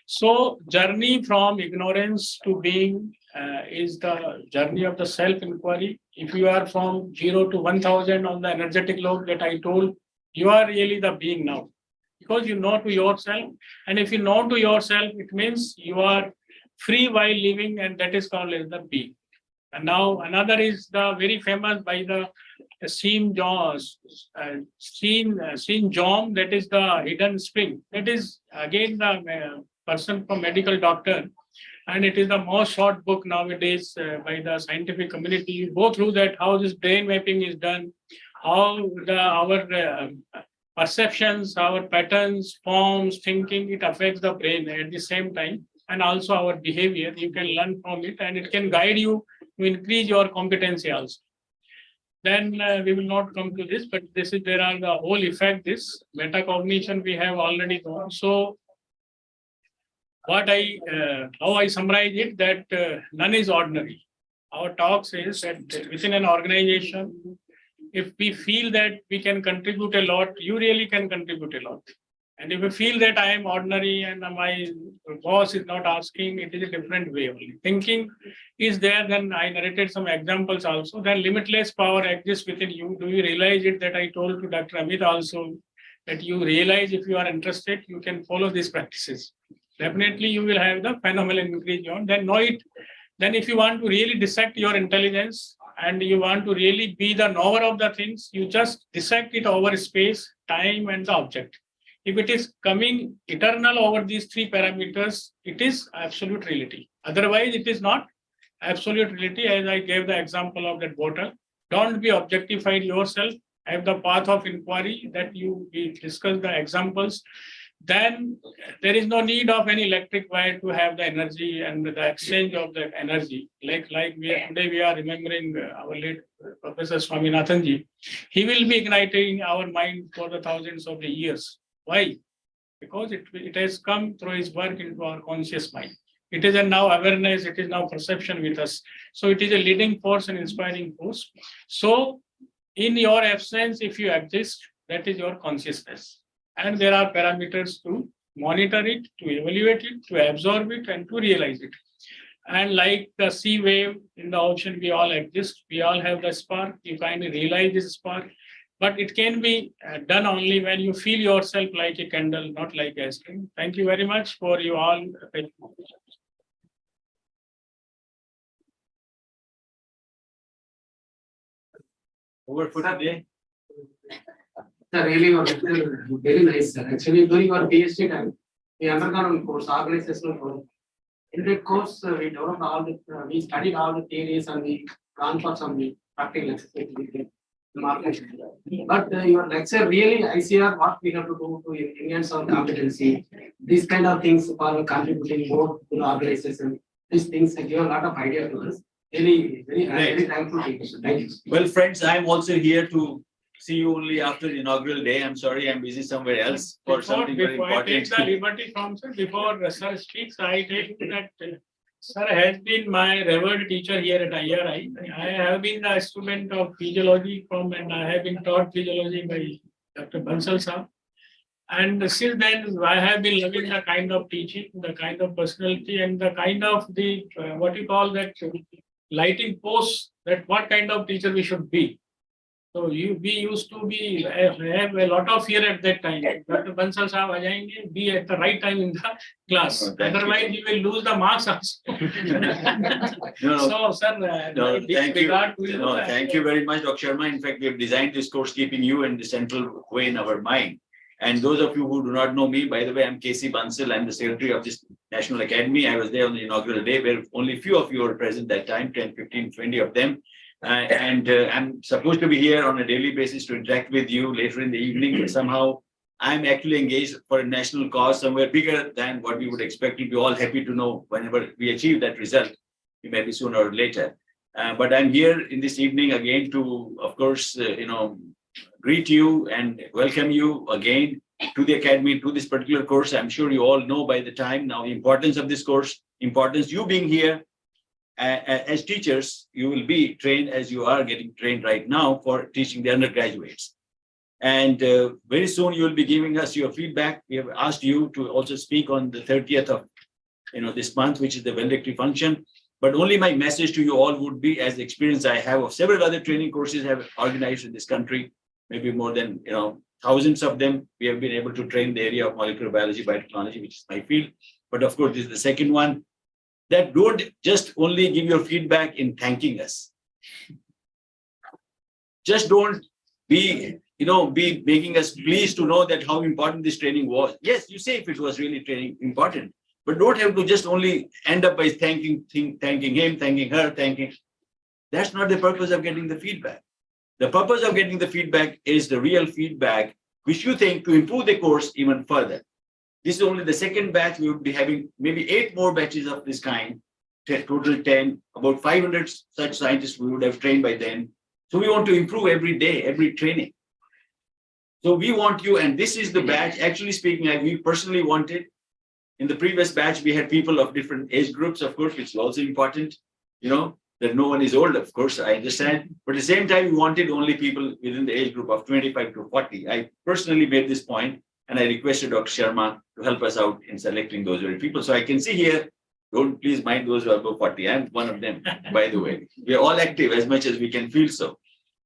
So journey from ignorance to being is the journey of the self-inquiry. If you are from 0 to 1000 on the energetic log that I told, you are really the being now, because you know to yourself. And if you know to yourself, it means you are free while living, and that is called as the being. And now another is the very famous by the Seen Jom, that is the hidden spring. That is again the person from medical doctor, and it is the most short book nowadays by the scientific community. You go through that, how this brain mapping is done, how our perceptions, our patterns, forms, thinking, it affects the brain at the same time, and also our behavior. You can learn from it, and it can guide you to increase your competency also. Then we will not come to this, but this is there are the whole effect. This metacognition we have already done. So what how I summarize it, that none is ordinary. Our talk says that within an organization, if we feel that we can contribute a lot, you really can contribute a lot. And if you feel that I am ordinary and my boss is not asking, it is a different way only. Thinking is there, then I narrated some examples also. Then limitless power exists within you. Do you realize it, that I told to Dr. Amit also, that you realize if you are interested, you can follow these practices. Definitely you will have the phenomenal increase on. Then know it. Then if you want to really dissect your intelligence and you want to really be the knower of the things, you just dissect it over space, time, and the object. If it is coming eternal over these 3 parameters, it is absolute reality. Otherwise, it is not absolute reality, as I gave the example of that bottle. Don't be objectified yourself. Have the path of inquiry that we discuss the examples. Then there is no need of any electric wire to have the energy and the exchange of the energy. Today we are remembering our late Professor Swaminathanji. He will be igniting our mind for the thousands of the years. Why? Because it has come through his work into our conscious mind. It is a now awareness, it is now perception with us. So it is a leading force and inspiring force. So in your absence, if you exist, that is your consciousness. And there are parameters to monitor it, to evaluate it, to absorb it, and to realize it. And like the sea wave in the ocean, we all exist. We all have the spark. You kind of realize this spark. But it can be done only when you feel yourself like a candle, not like a string. Thank you very much for you all. Over for today. Sir, really, very nice, sir. Actually, during our PhD time, we undergone a course, organizational course. In that course, we developed we studied all the theories and we gone for some practical exercises. But your lecture really, ICR, what we have to do to enhance our competency, these kind of things for contributing more to the organization. These things give a lot of idea to us. Really, very thankful. Thank you. Well, friends, I'm also here to see you only after the inaugural day. I'm sorry, I'm busy somewhere else for something very Before I take important. the liberty from sir, before sir speaks, I take that sir has been my revered teacher here at IRI. I have been a student of physiology and I have been taught physiology by Dr. Bansal Saab. And since then, I have been loving the kind of teaching, the kind of personality, and the kind of the what you call that lighting post, that what kind of teacher we should be. So we used to have a lot of fear at that time. Dr. Bansal Sahab aa jayenge, be at the right time in the class. Oh, thank you. Otherwise, you will lose the marks also. No, So, sir, no, my deep thank you. regard to you. No, thank you very much, Dr. Sharma. In fact, we have designed this course keeping you in the central way in our mind. And those of you who do not know me, by the way, I'm KC Bansal. I'm the secretary of this National Academy. I was there on the inaugural day where only few of you were present that time, 10, 15, 20 of them. I'm supposed to be here on a daily basis to interact with you later in the evening, but somehow I'm actually engaged for a national cause somewhere bigger than what we would expect. We'll be all happy to know whenever we achieve that result, maybe sooner or later. But I'm here in this evening again to, of course, greet you and welcome you again to the academy, to this particular course. I'm sure you all know by the time now the importance of this course, importance you being here. As teachers, you will be trained as you are getting trained right now for teaching the undergraduates. And very soon you will be giving us your feedback. We have asked you to also speak on the 30th of this month, which is the valedictory function. But only my message to you all would be, as the experience I have of several other training courses I have organized in this country, maybe more than thousands of them. We have been able to train the area of molecular biology, biotechnology, which is my field. But of course, this is the second one. That don't just only give your feedback in thanking us. Just don't be making us pleased to know that how important this training was. Yes, you say if it was really training important, but don't have to just only end up by thanking him, thanking her, That's not the purpose of getting the feedback. The purpose of getting the feedback is the real feedback, which you think to improve the course even further. This is only the second batch. We would be having maybe 8 more batches of this kind, total 10, about 500 such scientists we would have trained by then. So we want to improve every day, every training. So we want you, and this is the batch, actually speaking, we personally wanted. In the previous batch, we had people of different age groups, of course, which is also important, that no one is old, of course, I understand. But at the same time, we wanted only people within the age group of 25 to 40. I personally made this point. And I requested Dr. Sharma to help us out in selecting those very people. So I can see here, don't please mind those who are above 40. I'm one of them, by the way. We are all active as much as we can feel so.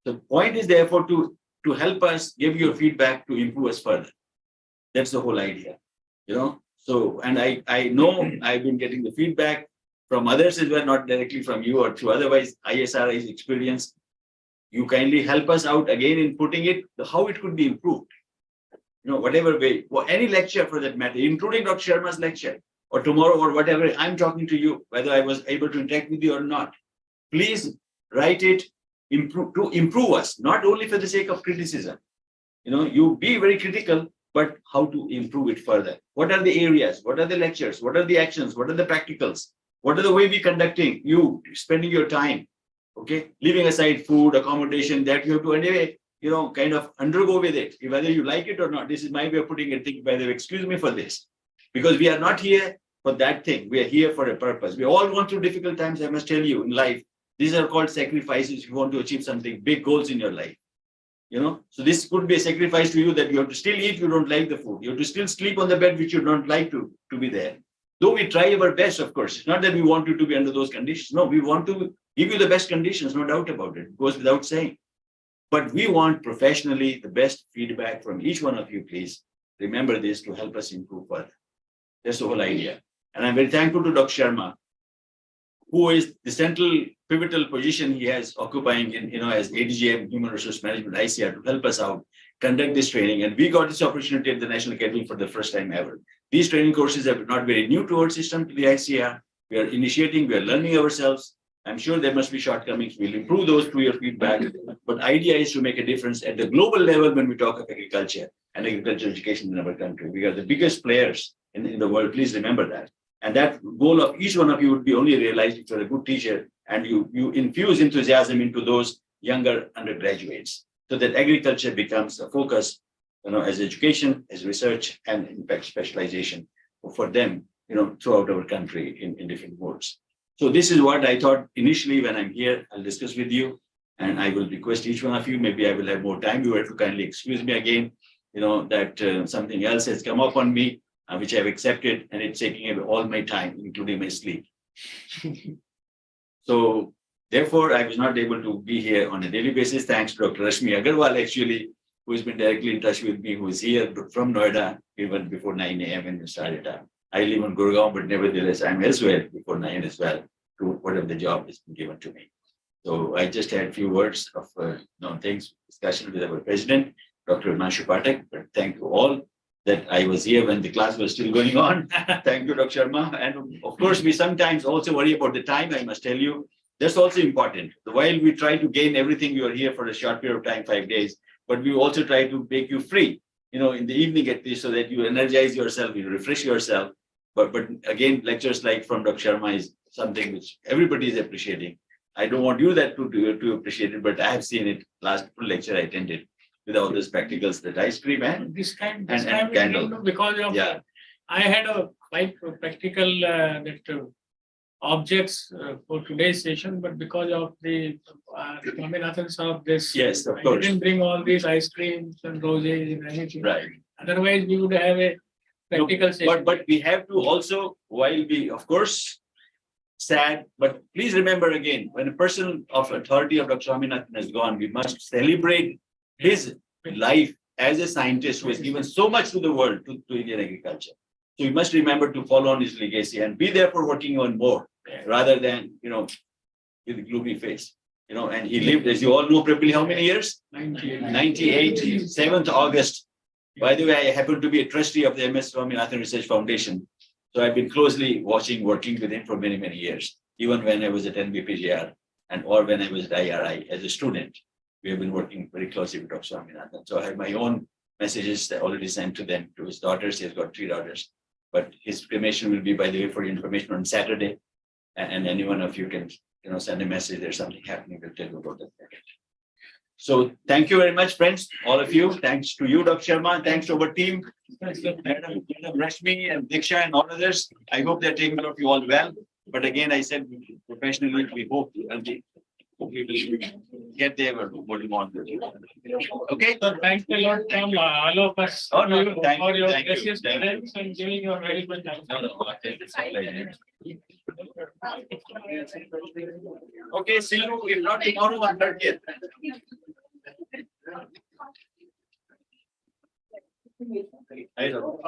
The point is therefore to help us give your feedback to improve us further. That's the whole idea, So, and I know I've been getting the feedback from others as well, not directly from you or through otherwise ISRI's experience. You kindly help us out again in putting it, how it could be improved. Whatever way, or any lecture for that matter, including Dr. Sharma's lecture, or tomorrow, or whatever, I'm talking to you, whether I was able to interact with you or not. Please write it, to improve us, not only for the sake of criticism. You be very critical, but how to improve it further. What are the areas? What are the lectures? What are the actions? What are the practicals? What are the way we conducting? You spending your time, okay? Leaving aside food, accommodation, that you have to anyway, kind of undergo with it, whether you like it or not. This is my way of putting it. By the way, excuse me for this, because we are not here for that thing. We are here for a purpose. We all gone through difficult times, I must tell you, in life. These are called sacrifices if you want to achieve something, big goals in your life. So this could be a sacrifice to you that you have to still eat, you don't like the food. You have to still sleep on the bed which you don't like to be there. Though we try our best, of course. It's not that we want you to be under those conditions. No, we want to give you the best conditions, no doubt about it. It goes without saying. But we want professionally the best feedback from each one of you, please. Remember this to help us improve further. That's the whole idea. And I'm very thankful to Dr. Sharma, who is the central pivotal position he has occupying in, as ADGM, Human Resource Management, ICR, to help us out, conduct this training. And we got this opportunity at the National Academy for the first time ever. These training courses are not very new to our system, to the ICR. We are initiating, we are learning ourselves. I'm sure there must be shortcomings. We'll improve those through your feedback. But the idea is to make a difference at the global level when we talk of agriculture and agricultural education in our country. We are the biggest players in the world. Please remember that. And that goal of each one of you would be only realized if you're a good teacher and you infuse enthusiasm into those younger undergraduates so that agriculture becomes a focus, as education, as research, and in fact specialization for them, throughout our country in different modes. So this is what I thought initially when I'm here, I'll discuss with you, and I will request each one of you, maybe I will have more time. You have to kindly excuse me again, that something else has come up on me, which I've accepted, and it's taking away all my time, including my sleep. So Therefore, I was not able to be here on a daily basis. Thanks to Dr. Rashmi Agarwal, actually, who has been directly in touch with me, who is here from Noida, even before 9 a.m. when we started. I live in Gurgaon, but nevertheless, I'm elsewhere before 9 as well, to whatever the job has been given to me. So I just had a few words of thanks, discussion with our president, Dr. Manshu Pathak, but thank you all that I was here when the class was still going on. Thank you, Dr. Sharma. And of course, we sometimes also worry about the time, I must tell you. That's also important. While we try to gain everything, you are here for a short period of time, 5 days, but we also try to make you free, in the evening at least, so that you energize yourself, you refresh yourself. But again, lectures like from Dr. Sharma is something which everybody is appreciating. I don't want you that to appreciate it, but I have seen it last full lecture I attended with all the spectacles, the ice cream and This time candle. because of I had a quite practical objects for today's session, but because of the combinations of this, Yes, of I course. didn't bring all these ice creams and roses and anything. Right. Otherwise, we would have a practical session. But we have to also, while we, of course, sad, but please remember again, when a person of authority of Dr. Swaminathan has gone, we must celebrate his life as a scientist who has given so much to the world, to Indian agriculture. So we must remember to follow on his legacy and be there for working on more, rather than, with a gloomy face. And he lived, as you all know, probably how many years? 98, 7th August. By the way, I happen to be a trustee of the MS Swaminathan Research Foundation. So I've been closely working with him for many, many years, even when I was at NBPGR or when I was at IRI as a student. We have been working very closely with Dr. Swaminathan. So I have my own messages that already sent to them, to his daughters. He has got 3 daughters. But his cremation will be, by the way, for your information, on Saturday. And any one of you can, send a message. There's something happening. We'll tell you about that. So thank you very much, friends, all of you. Thanks to you, Dr. Sharma. Thanks to our team, Madam Rashmi and Diksha and all others. I hope they're taking care of you all well. But again, I said professionally, we hope we will get there what we want. Okay. So thanks a lot from all of us Oh, no, thank for you, your thank you, precious thank you. talents and giving your very good time. It's a pleasure. Okay, see you, if not tomorrow, on 30th. I don't know.